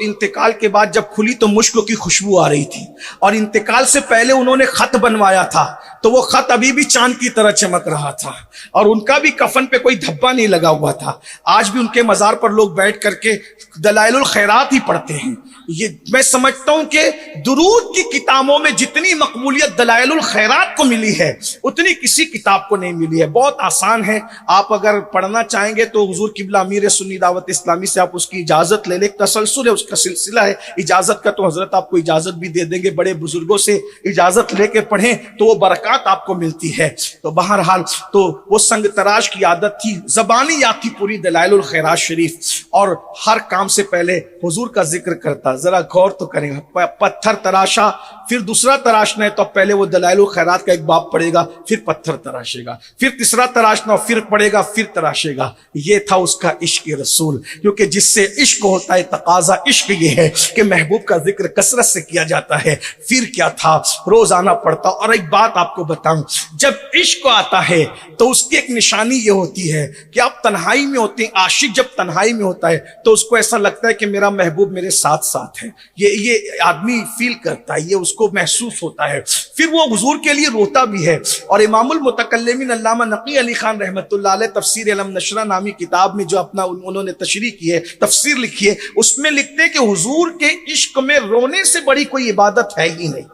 इंतकाल के बाद जब खुली तो मुश्क की खुशबू आ रही थी, और इंतकाल से पहले उन्होंने खत बनवाया था, तो वो खत अभी भी चांद की तरह चमक रहा था, और उनका भी कफन पे कोई धब्बा नहीं लगा हुआ था। आज भी उनके मजार पर लोग बैठ करके दलाइलुल खैरात ही पढ़ते हैं। ये मैं समझता हूं कि दुरूद की किताबों में जितनी मकबूलियत दलाइलुल खैरात को मिली है, उतनी किसी किताब को नहीं मिली है। बहुत आसान है, आप अगर पढ़ना चाहेंगे तो हुजूर किबला अमीर सुन्नी दावत इस्लामी से आप उसकी इजाजत ले लें। तसलसल है, उसका सिलसिला है। इजाजत का तो हजरत आपको इजाजत भी दे देंगे, बड़े बुजुर्गों से इजाजत लेके पढ़ें तो वो बरकत आपको मिलती है। तो बहरहाल तो वो संग तराश की आदत थी, जबानी याद थी पूरी दलाइलुल खैरात शरीफ, और हर काम से पहले हुजूर का जिक्र करता। जरा गौर तो करें, पत्थर तराशा, फिर दूसरा तराशना है तो पहले वो दलाइलुल खैरात का एक बाब पढ़ेगा, फिर पत्थर तराशेगा, फिर तीसरा तराशना, फिर पढ़ेगा, फिर तराशेगा। ये था उसका इश्क रसूल, क्योंकि जिससे इश्क होता है तकाजा इश्क ये है कि महबूब का जिक्र कसरत से किया जाता है। फिर क्या था, रोजाना पढ़ता। और एक बात आपको बताऊं, जब इश्क आता है तो उसकी एक निशानी ये होती है कि आप तन्हाई में होते हैं। आशिक जब तन्हाई में होता है तो उसको ऐसा लगता है कि मेरा महबूब मेरे साथ साथ है। ये आदमी फील करता है, ये उसको महसूस होता है। फिर वो हुजूर के लिए रोता भी है। और इमामुल मुतकल्लिमीन अल्लामा नकी अली खान रहमतुल्लाह अलैह तफसीर अलम नशरा नामी किताब में जो अपना उन्होंने तशरीह की है, तफसीर लिखी है, उसमें लिखते हैं कि हुजूर के इश्क में रोने से बड़ी कोई इबादत है ही नहीं।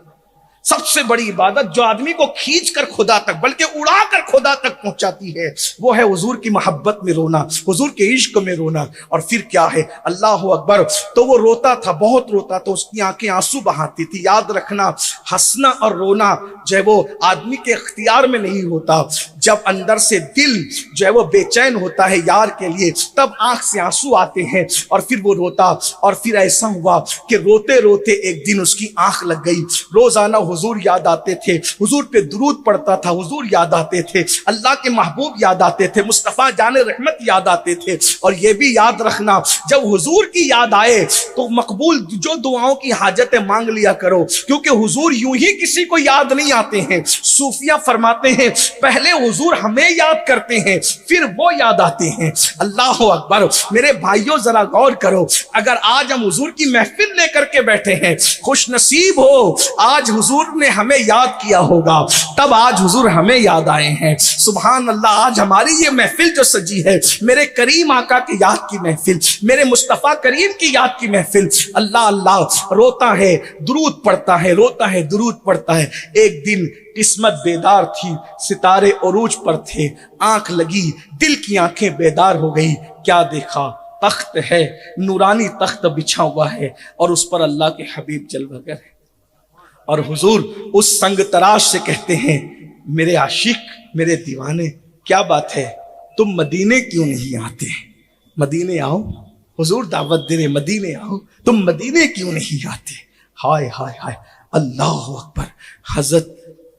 सबसे बड़ी इबादत जो आदमी को खींच कर खुदा तक, बल्कि उड़ा कर खुदा तक पहुंचाती है, वो है हुजूर की मोहब्बत में रोना, हुजूर के इश्क में रोना। और फिर क्या है, अल्लाह अकबर। तो वो रोता था, बहुत रोता था, उसकी आंखें आंसू बहाती थी। याद रखना, हंसना और रोना जो है वो आदमी के इख्तियार में नहीं होता। जब अंदर से दिल जो है वो बेचैन होता है यार के लिए, तब आंख से आंसू आते हैं और फिर वो रोता। और फिर ऐसा हुआ कि रोते रोते एक दिन उसकी आंख लग गई। रोजाना हुजूर याद आते थे, हुजूर पे दुरूद पढ़ता था, हुजूर याद आते थे, अल्लाह के महबूब याद आते थे, मुस्तफा जाने रहमत याद आते थे। और ये भी याद रखना, जब हुजूर की याद आए तो मकबूल जो दुआओं की हाजतें मांग लिया करो, क्योंकि हुजूर यूं ही किसी को याद नहीं आते हैं। सूफिया फरमाते हैं पहले हुजूर हमें याद करते हैं, फिर वो याद आते हैं। अल्लाह अकबर। मेरे भाइयों जरा गौर करो, अगर आज हम हुजूर की महफिल लेकर के बैठे हैं, खुश नसीब हो आज हुजूर ने हमें याद किया होगा, तब आज हुजूर हमें याद आए हैं। सुभान अल्लाह। आज हमारी ये महफिल जो सजी है, मेरे करीम आका की याद की महफिल, मेरे मुस्तफा करीम की याद की महफिल। अल्लाह अल्लाह। रोता है, दुरूद पढ़ता है, रोता है, दुरूद पढ़ता है। एक दिन किस्मत बेदार थी, सितारे उरूज पर थे, आंख लगी, दिल की आंखें बेदार हो गई। क्या देखा, तख्त है, नूरानी तख्त बिछा हुआ है और उस पर अल्लाह के हबीब जलवागर है। और हुजूर उस संग तराश से कहते हैं, मेरे आशिक, मेरे दीवाने, क्या बात है, तुम मदीने क्यों नहीं आते? मदीने आओ, हुजूर दावत दे रहे, मदीने आओ, तुम मदीने क्यों नहीं आते? हाय हाय हाय, अल्लाह अकबर। हजरत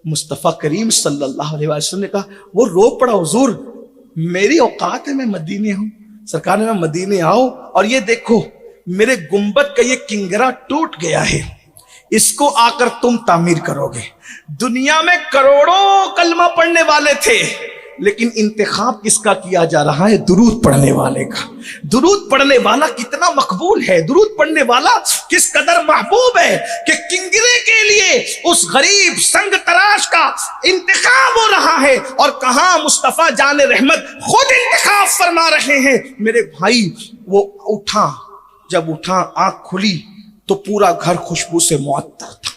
मुस्तफ़ा करीम सल्लल्लाहु अलैहि वसल्लम ने कहा, वो रो पड़ा, हुजूर मेरी औकात है, मैं मदीने हूं। सरकार ने, मैं मदीने आओ, और ये देखो मेरे गुंबद का ये किंगरा टूट गया है, इसको आकर तुम तामीर करोगे। दुनिया में करोड़ों कलमा पढ़ने वाले थे, लेकिन इंतखाब किसका किया जा रहा है? दुरूद पढ़ने वाले का। दुरूद पढ़ने वाला कितना मकबूल है, दुरूद पढ़ने वाला किस कदर महबूब है कि किंगरे के लिए उस गरीब संग तराश का इंतखाब हो रहा है। और कहां मुस्तफा जाने रहमत खुद इंतखाब फरमा रहे हैं। मेरे भाई, वो उठा, जब उठा आंख खुली तो पूरा घर खुशबू से मुअत्तर था,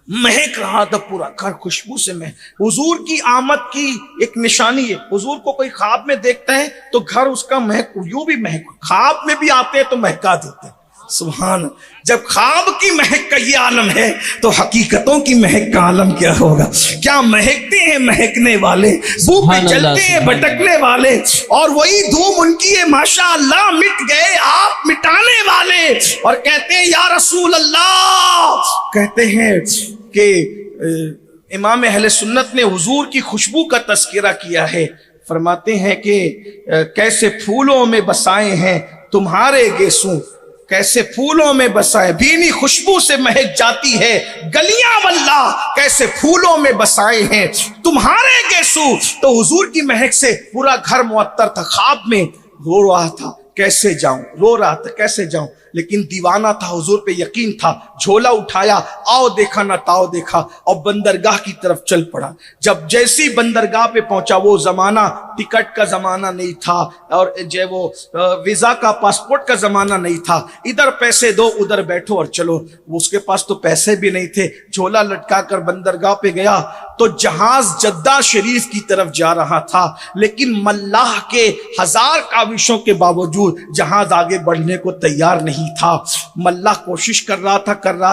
महक रहा था पूरा घर खुशबू से। मैं हुजूर की आमद की एक निशानी है। हुजूर को कोई ख्वाब में देखता है तो घर उसका महक, यूं भी महक, ख्वाब में भी आते हैं तो महका देते हैं। सुभान। जब ख्वाब की महक का ये आलम है तो हकीकतों की महक का आलम क्या होगा? क्या महकते हैं महकने वाले, बू पे चलते हैं भटकने वाले, और वही धूम उनकी है माशाअल्लाह। मिट गए आप मिटाने वाले, और कहते हैं या रसूल अल्लाह, कहते हैं कि इमाम अहले सुन्नत ने हुजूर की खुशबू का तस्करा किया है। फरमाते हैं कि कैसे फूलों में बसाए हैं तुम्हारे गेसू, कैसे फूलों में बसाए, भीनी खुशबू से महक जाती है गलियां वल्लाह, कैसे फूलों में बसाए हैं तुम्हारे गेसू। तो हुजूर की महक से पूरा घर मुअत्तर था। ख्वाब में रो रहा था कैसे जाऊं, रो रहा था कैसे जाऊं, लेकिन दीवाना था, हुजूर पे यकीन था। झोला उठाया, आओ देखा ना ताओ देखा, और बंदरगाह की तरफ चल पड़ा। जब जैसी बंदरगाह पे पहुंचा, वो जमाना टिकट का जमाना नहीं था और जो वो वीजा का पासपोर्ट का जमाना नहीं था। इधर पैसे दो उधर बैठो और चलो। उसके पास तो पैसे भी नहीं थे। झोला लटका कर बंदरगाह पे गया तो जहाज जद्दा शरीफ की तरफ जा रहा था, लेकिन मल्लाह के 1000 काविशों के बावजूद जहाज आगे बढ़ने को तैयार नहीं था। मल्लाह कोशिश कर रहा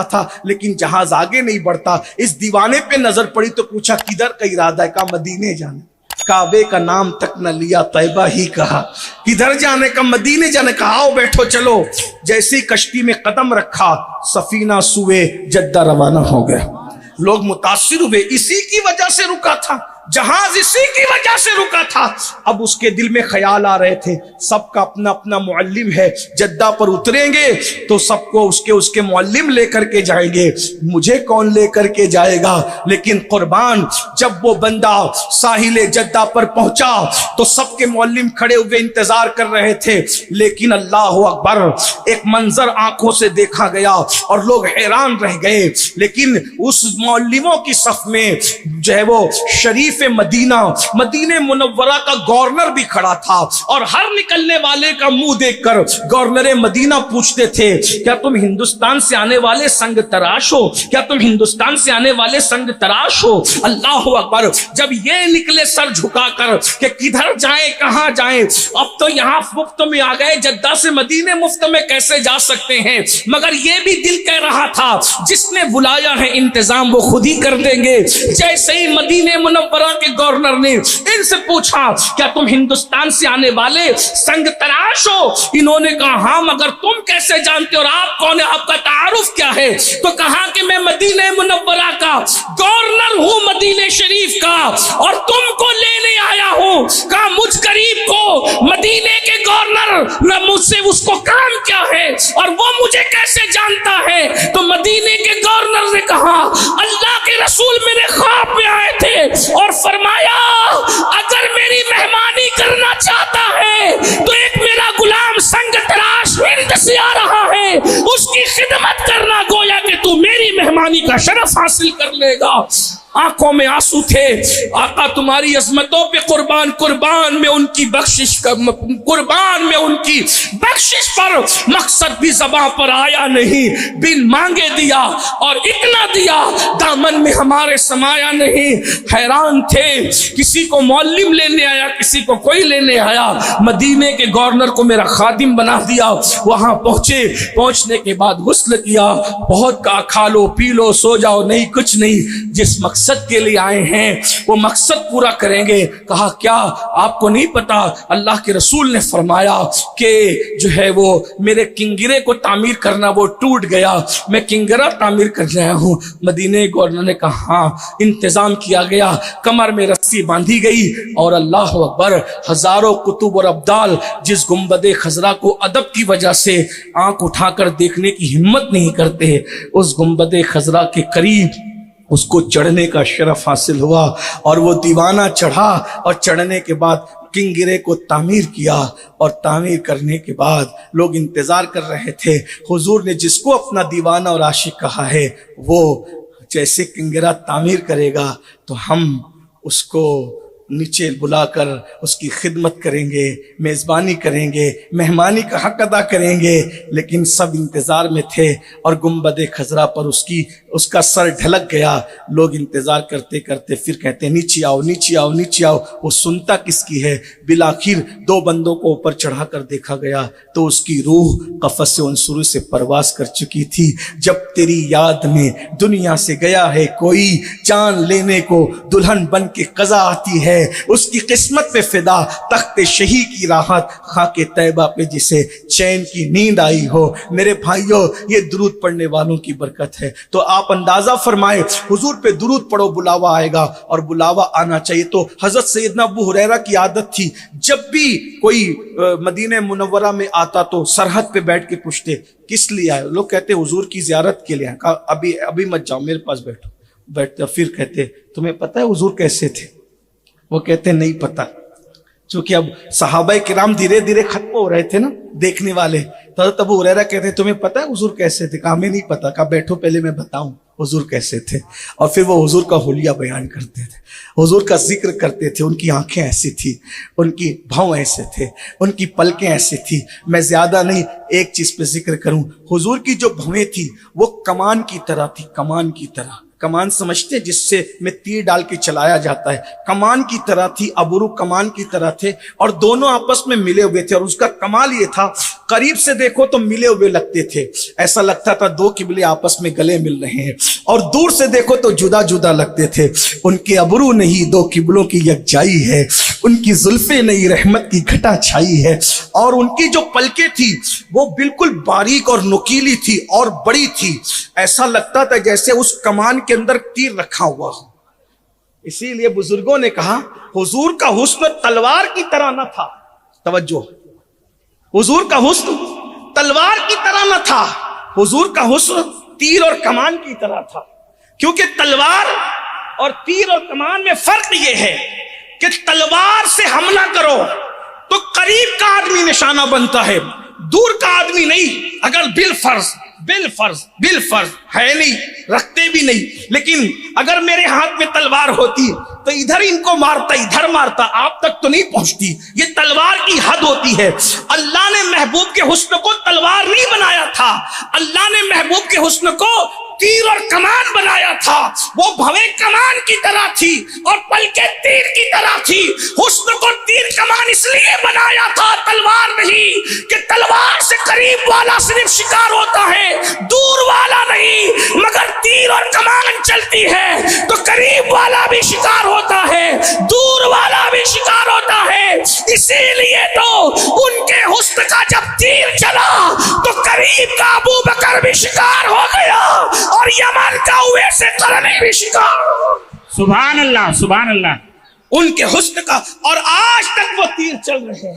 था लेकिन जहाज आगे नहीं बढ़ता। इस दीवाने पे नजर पड़ी तो पूछा किधर का इरादा है? कहा मदीने जाने। काबे का नाम तक न लिया, तैबा ही कहा। किधर जाने का? मदीने जाने का। आओ बैठो चलो। जैसी कश्ती में कदम रखा, सफीना सुए जद्दा रवाना हो गया। लोग मुतासिर हुए, इसी की वजह से रुका था जहाज, इसी की वजह से रुका था। अब उसके दिल में ख्याल आ रहे थे, सबका अपना अपना मुअल्लिम है, जद्दा पर उतरेंगे तो सबको उसके मुअल्लिम लेकर के जाएंगे, मुझे कौन लेकर के जाएगा? लेकिन कुर्बान, जब वो बंदा साहिल जद्दा पर पहुंचा तो सबके मुअल्लिम खड़े हुए इंतजार कर रहे थे। लेकिन अल्लाह अकबर, एक मंजर आंखों से देखा गया और लोग हैरान रह गए। लेकिन उस मुअल्लिमों की सफ में जो है वो शरीफ मदीने मुनव्वरा का गवर्नर भी खड़ा था, और हर निकलने वाले का मुंह देखकर गवर्नर मदीना पूछते थे, क्या तुम हिंदुस्तान से आने वाले संग तराश हो? क्या तुम हिंदुस्तान से आने वाले संग तराश हो? अल्लाह अकबर। जब ये निकले सर झुकाकर कि किधर जाएं कहां जाएं, अब तो यहां मुफ्त में आ गए, जद्दा से मदीने मुफ्त में कैसे जा सकते हैं? मगर ये भी दिल कह रहा था जिसने बुलाया है इंतजाम वो खुद ही कर देंगे। जैसे ही मदीने मुनव्वरा के गवर्नर ने इनसे पूछा, क्या तुम हिंदुस्तान से आने वाले संग तराश हो? इन्होंने कहा हाँ। मगर तुम कैसे जानते हो और आप कौन है, आपका तारुफ क्या है? तो कहा कि मैं मदीने मुनव्वरा का गवर्नर हूं, मदीने शरीफ का, और तुमको लेने आया हूं। कहा मुझ गरीब को मदीने के गवर्नर न मुझसे उसको काम क्या है और वो मुझे कैसे जानता है? तो मदीने के गवर्नर ने कहा अल्लाह के रसूल मेरे ख्वाब में आए थे और फरमाया अगर मेरी मेहमानी करना चाहता है तो एक मेरा गुलाम संग तराश हिंद से आ रहा है, उसकी खिदमत करना, गोया कि तू मेरी मेहमानी का शरफ हासिल कर लेगा। आंखों में आंसू थे। आका तुम्हारी अजमतों पे कुर्बान, कुर्बान में उनकी बख्शिश पर मकसद भी ज़बां पर आया नहीं, बिन मांगे दिया और इतना दिया दामन में हमारे समाया नहीं। हैरान थे, किसी को मौलिम लेने आया, किसी को कोई लेने आया। मदीने के गवर्नर को मेरा खादिम बना दिया। वहां पहुंचने के बाद गुस्ल किया, बहुत कहा खा लो पी लो सो जाओ, नहीं कुछ नहीं, जिस मकसद के लिए आए हैं वो मकसद पूरा करेंगे। कहा क्या आपको नहीं पता, अल्लाह के रसूल ने फरमाया कि जो है वो मेरे किंगरे को तामीर करना वो टूट गया, मैं किंगरा तामीर करने आया हूं। मदीने गवर्नर ने कहा हाँ। इंतजाम किया गया, कमर में रस्सी बांधी गई और अल्लाह अकबर, हजारों कुतुब और अब्दाल जिस गुंबदे खजरा को अदब की वजह से आंख उठाकर देखने की हिम्मत नहीं करते, उस गुंबदे खजरा के करीब उसको चढ़ने का शरफ हासिल हुआ और वो दीवाना चढ़ा और चढ़ने के बाद किंगरे को तामीर किया और तामीर करने के बाद लोग इंतजार कर रहे थे। हुजूर ने जिसको अपना दीवाना और आशिक कहा है वो जैसे किंगरा तामीर करेगा तो हम उसको नीचे बुलाकर उसकी खिदमत करेंगे, मेज़बानी करेंगे, मेहमानी का हक अदा करेंगे। लेकिन सब इंतज़ार में थे और गुंबदे खजरा पर उसका सर ढलक गया। लोग इंतज़ार करते करते फिर कहते नीचे आओ नीचे आओ नीचे आओ। वो सुनता किसकी है? बिलाखिर 2 बंदों को ऊपर चढ़ाकर देखा गया तो उसकी रूह कफ़स उनसुर से परवास कर चुकी थी। जब तेरी याद में दुनिया से गया है कोई, जान लेने को दुल्हन बन के कज़ा आती है। है, उसकी किस्मत पे फिदा तख्ते शही की राहत, खाके तैबा पे जिसे चैन की नींद आई हो। मेरे भाइयों, ये दुरूद पढ़ने वालों की बरकत है। तो आप अंदाजा फरमाए, हुजूर पे दुरूद पढ़ो, बुलावा आएगा, और बुलावा आना चाहिए। तो हजरत सैयदना अबू हुरैरा की आदत थी, जब भी कोई मदीने मुनव्वरा में आता तो सरहद पे बैठ के पूछते किस लिए आए। लोग कहते हुजूर की जियारत के लिए। कहा अभी अभी मत जाओ, मेरे पास बैठो। बैठते फिर कहते तुम्हें पता है हुजूर कैसे थे? वो कहते नहीं पता, क्योंकि अब सहाबाए किराम धीरे धीरे खत्म हो रहे थे ना, देखने वाले। तो हज़रत अबू हुरैरा कहते तुम्हें पता है हुजूर कैसे थे? कहा हमें नहीं पता। कहा बैठो पहले मैं बताऊं हुजूर कैसे थे। और फिर वो हुजूर का हुलिया बयान करते थे, हुजूर का जिक्र करते थे। उनकी आंखें ऐसी थी, उनकी भाव ऐसे थे, उनकी पलकें ऐसी थी। मैं ज्यादा नहीं, एक चीज पे जिक्र करूं, हुजूर की जो भवें थी वो कमान की तरह थी। कमान की तरह, कमान समझते जिससे में तीर डाल के चलाया जाता है, कमान की तरह थी। अबरू कमान की तरह थे, और दोनों आपस में मिले हुए थे। और उसका कमाल ये था, करीब से देखो तो मिले हुए लगते थे, ऐसा लगता था दो किबले आपस में गले मिल रहे हैं। और दूर से देखो तो जुदा जुदा लगते थे। उनके अबरू नहीं, दो किबलों की यकजाई है। उनकी जुल्फे नहीं, रहमत की घटा छाई है। और उनकी जो पलकें थी वो बिल्कुल बारीक और नुकीली थी और बड़ी थी। ऐसा लगता था जैसे उस कमान के अंदर तीर रखा हुआ हो। इसीलिए बुजुर्गों ने कहा हुजूर का हुस्न तलवार की तरह न था। तवज्जो, हुजूर का हुस्न तलवार की तरह न था, हुजूर का हुस्न तीर और कमान की तरह था। क्योंकि तलवार और तीर और कमान में फर्क यह है कि तलवार से हमला करो तो करीब का आदमी निशाना बनता है, दूर का आदमी नहीं। अगर बिल फर्ज है नहीं, रखते भी नहीं, लेकिन अगर मेरे हाथ में तलवार होती तो इधर इनको मारता, इधर मारता, आप तक तो नहीं पहुंचती। ये तलवार की हद होती है। अल्लाह ने महबूब के हुस्न को तलवार नहीं बनाया था, अल्लाह ने महबूब के हुस्न को तीर और कमान बनाया था। वो भवे कमान की तरह थी और पलके तीर की तरह थी। हुस्न को तीर कमान इसलिए बनाया था, तलवार नहीं, कि तलवार से करीब वाला सिर्फ शिकार होता है, दूर वाला नहीं। मगर तीर और कमान चलती है तो करीब वाला भी शिकार होता है, दूर वाला भी शिकार होता है। इसीलिए तो उनके हुस्न का जब तीर चला तो करीब का अबू बकर भी शिकार हो गया और यमन का हुए से करने भी शिकार। सुभान अल्लाह, सुभान अल्लाह। उनके हुस्न का, और आज तक वो तीर चल रहे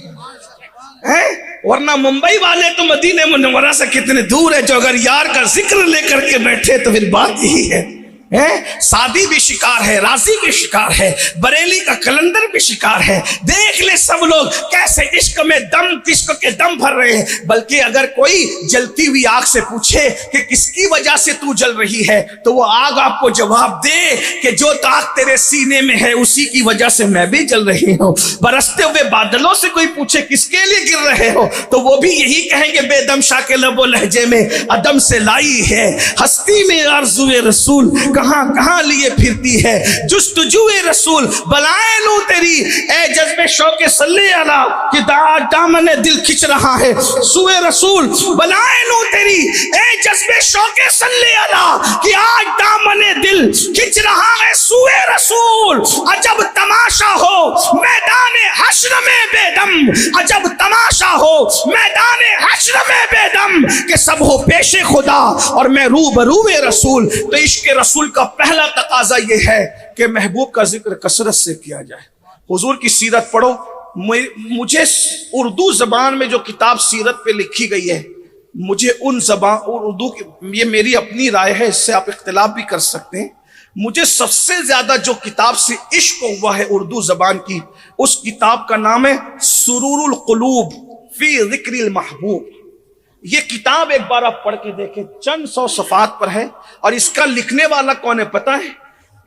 हैं। वरना मुंबई वाले तो मदीने मुनव्वरा से कितने दूर है, जो अगर यार का जिक्र लेकर के बैठे तो फिर बात यही है। सादी भी शिकार है, राजी भी शिकार है, बरेली का कलंदर भी शिकार है। देख ले सब लोग कैसे इश्क में दम, इश्क के दम भर रहे हैं। बल्कि अगर कोई जलती हुई आग से पूछे कि किसकी वजह से तू जल रही है, तो वो आग आपको जवाब दे कि जो ताक तेरे सीने में है उसी की वजह से मैं भी जल रही हूँ। बरसते हुए बादलों से कोई पूछे किसके लिए गिर रहे हो, तो वो भी यही कहेंगे बेदम शाह के लबो लहजे में अदम से लाई है हस्ती में आरज़ुए रसूल, कहां कहां लिए फिरती है जुस्तजुए रसूल। बलाए लूं तेरी ए जज्बे शौके सल्ले अला कि दामने दिल खिंच रहा है सुए रसूल। बलाए लूं तेरी ए जज्बे शौके सल्ले अला कि आज दामने दिल खिंच रहा है सुए रसूल। अजब तमाशा हो मैदाने हश्र में बेदम, अजब तमाशा हो मैदाने हश्र में बेदम, कि सब हो पेशे खुदा और मैं रूबरूए रसूल। तो इश्क रसूल का पहला तकाजा यह है कि महबूब का जिक्र कसरत से किया जाए। हुजूर की सीरत पढ़ो। मुझे उर्दू जबान में जो किताब सीरत पे लिखी गई है, मुझे उन जबान और उर्दू की, ये मेरी अपनी राय है, इससे आप इख्तिलाफ भी कर सकते हैं। मुझे सबसे ज्यादा जो किताब से इश्क हुआ है उर्दू जबान की, उस किताब का नाम है सुरूरुल कुलूब फी ज़िक्रिल महबूब। ये किताब एक बार आप पढ़ के देखें, चंद 100 सफ़ात पर है। और इसका लिखने वाला कौन है पता है?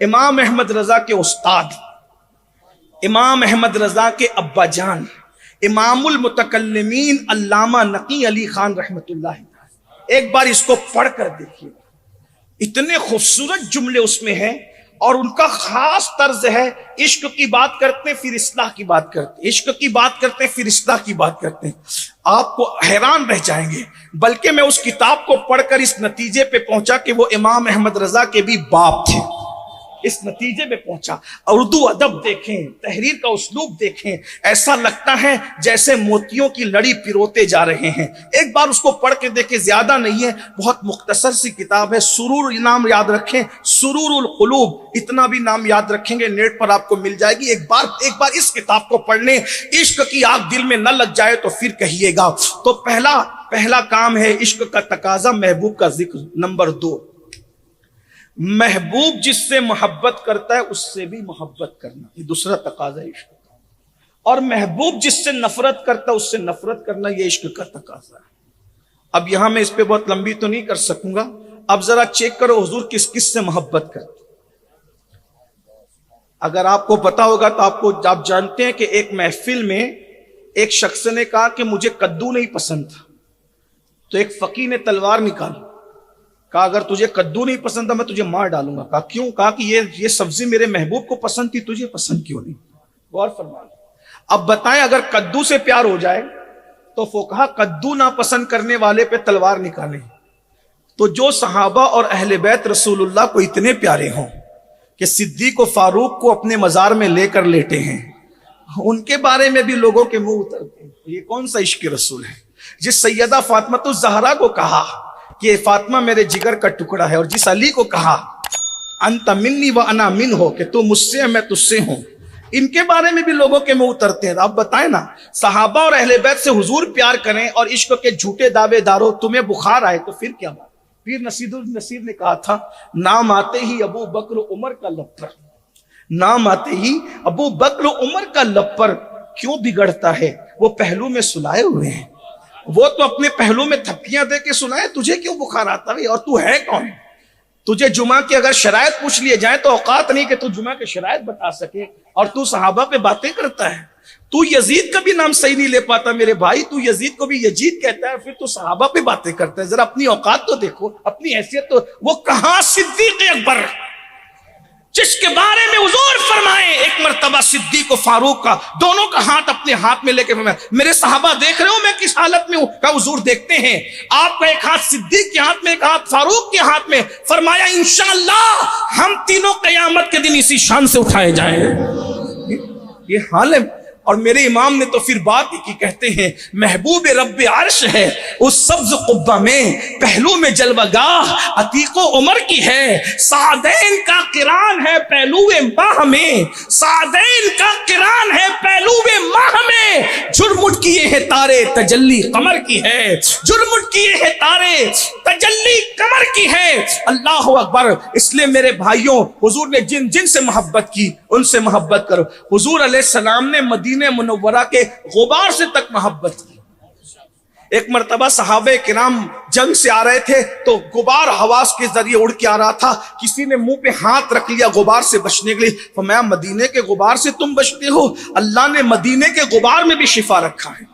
इमाम अहमद रजा के उस्ताद, इमाम अहमद रजा के अब्बा जान, इमामुल मुतकल्लिमीन अल्लामा नकी अली खान रहमतुल्लाह। एक बार इसको पढ़ कर देखिए, इतने खूबसूरत जुमले उसमें हैं। और उनका खास तर्ज है, इश्क की बात करते हैं फिर इस्लाह की बात करते हैं, इश्क की बात करते हैं फिर इस्लाह की बात करते हैं। आपको हैरान रह जाएंगे। बल्कि मैं उस किताब को पढ़कर इस नतीजे पे पहुंचा कि वो इमाम अहमद रजा के भी बाप थे। इस नतीजे में पहुंचा। उर्दू अदब देखें, तहरीर का उस्लूब देखें, ऐसा लगता है जैसे मोतियों की लड़ी पिरोते जा रहे हैं। एक बार उसको पढ़ के देखें, ज्यादा नहीं है, बहुत मुख्तसर सी किताब है। सुरूर नाम याद रखें, सुरूरुल कुलूब, इतना भी नाम याद रखेंगे नेट पर आपको मिल जाएगी। एक बार इस किताब को पढ़ लें, इश्क की आग दिल में न लग जाए तो फिर कहिएगा। तो पहला काम है इश्क का तकाजा, महबूब का जिक्र। नंबर 2, महबूब जिससे मोहब्बत करता है उससे भी मोहब्बत करना, ये दूसरा तकाजा है इश्क का। और महबूब जिससे नफरत करता है उससे नफरत करना, ये इश्क का तकाजा है। अब यहां मैं इस पे बहुत लंबी तो नहीं कर सकूंगा। अब जरा चेक करो हुजूर किस किस से मोहब्बत करते। अगर आपको पता होगा तो आप जानते हैं कि एक महफिल में एक शख्स ने कहा कि मुझे कद्दू नहीं पसंद था, तो एक फकीर ने तलवार निकाली, कहा अगर तुझे कद्दू नहीं पसंद था मैं तुझे मार डालूंगा। कहा क्यों? कहा कि ये सब्जी मेरे महबूब को पसंद थी, तुझे पसंद क्यों नहीं? गौर फरमाइए। अब बताएं, अगर कद्दू से प्यार हो जाए तो फुकहा कद्दू ना पसंद करने वाले पे तलवार निकाले। तो जो सहाबा और अहले बैत रसूलुल्लाह को इतने प्यारे हों कि सिद्दीक और फारूक को अपने मजार में लेकर लेटे हैं, उनके बारे में भी लोगों के मुंह उतरते हैं। ये कौन सा इश्क रसूल है? जिस सैयदा फातिमा ज़हरा को कहा कि फातिमा मेरे जिगर का टुकड़ा है, और जिस अली को कहा अंत मिन्नी व अना मिन हो, कि तू मुझसे है मैं तुझसे हूं, इनके बारे में भी लोगों के मुंह उतरते हैं। आप बताएं ना, सहाबा और अहले बैत से हुजूर प्यार करें और इश्क के झूठे दावेदारों तुम्हें बुखार आए तो फिर क्या बात? पीर नसीर ने कहा था, नाम आते ही अबू बकर उमर का लप्पर, नाम आते ही अबू बकर उमर का लप्पर क्यों बिगड़ता है, वो पहलू में सुलाए हुए हैं। वो तो अपने पहलू में थप्पियां दे के सुनाए, तुझे क्यों बुखार आता है? और तू है कौन? तुझे जुमा की अगर शरायत पूछ लिए जाए तो औकात नहीं कि तू जुमा की शरायत बता सके, और तू सहाबा पे बातें करता है। तू यजीद का भी नाम सही नहीं ले पाता मेरे भाई, तू यजीद को भी यजीद कहता है, फिर तू सहाबा पे बातें करता है। जरा अपनी औकात तो देखो, अपनी हैसियत तो। वो कहां सिद्दीक अकबर, जिसके बारे में हुजूर फरमाए एक मर्तबा सिद्दीक और फारूक का दोनों का हाथ अपने हाथ में लेके फरमाया, मेरे सहाबा देख रहे हो मैं किस हालत में हूं? का हुजूर देखते हैं, आपका एक हाथ सिद्दीक के हाथ में, एक हाथ फारूक के हाथ में। फरमाया इंशाअल्लाह हम तीनों क़यामत के दिन इसी शान से उठाए जाएंगे। ये हाल है। और मेरे इमाम ने तो फिर बात की, कहते हैं महबूब रब्बे अर्श है उस सब्ज कुब्बा में, पहलू में जलवागाह अतीको उमर की है, सादैन का किरान है पहलुए माह में, सादैन का किरान है पहलुए माह में, झुरमुट किए हैं तारे तजल्ली कमर की है, झुरमुट किए हैं तारे तजल्ली कमर की है। अल्लाह अकबर। इसलिए मेरे भाइयों, हुजूर ने जिन जिन से मोहब्बत की उनसे मोहब्बत करो। हुजूर अलैहिस्सलाम ने मदीने मुनव्वरा के गुबार से तक मोहब्बत की। एक मर्तबा सहाबे किराम जंग से आ रहे थे तो गुबार हवास के जरिए उड़ के आ रहा था, किसी ने मुंह पे हाथ रख लिया गुबार से बचने के लिए। फरमाया मदीने के गुबार से तुम बचते हो? अल्लाह ने मदीने के गुबार में भी शिफा रखा है।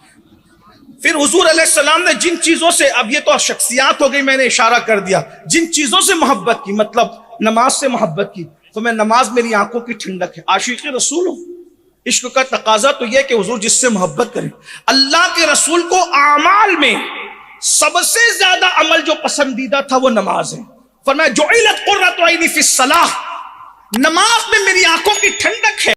फिर हुजूर अलैहिस्सलाम ने जिन चीजों से, अब ये तो शख्सियात हो गई, मैंने इशारा कर दिया, जिन चीजों से मोहब्बत की, मतलब नमाज से मोहब्बत की, तो मैं नमाज मेरी आंखों की ठंडक है, आशिक रसूल हूं। इश्क का तकाजा तो यह कि हुजूर जिससे मोहब्बत करें। अल्लाह के रसूल को आमाल में सबसे ज्यादा अमल जो पसंदीदा था वो नमाज है। फरमाया जुइलत कुर्रतु ऐनी फिस्सलाह, नमाज में मेरी आंखों की ठंडक है।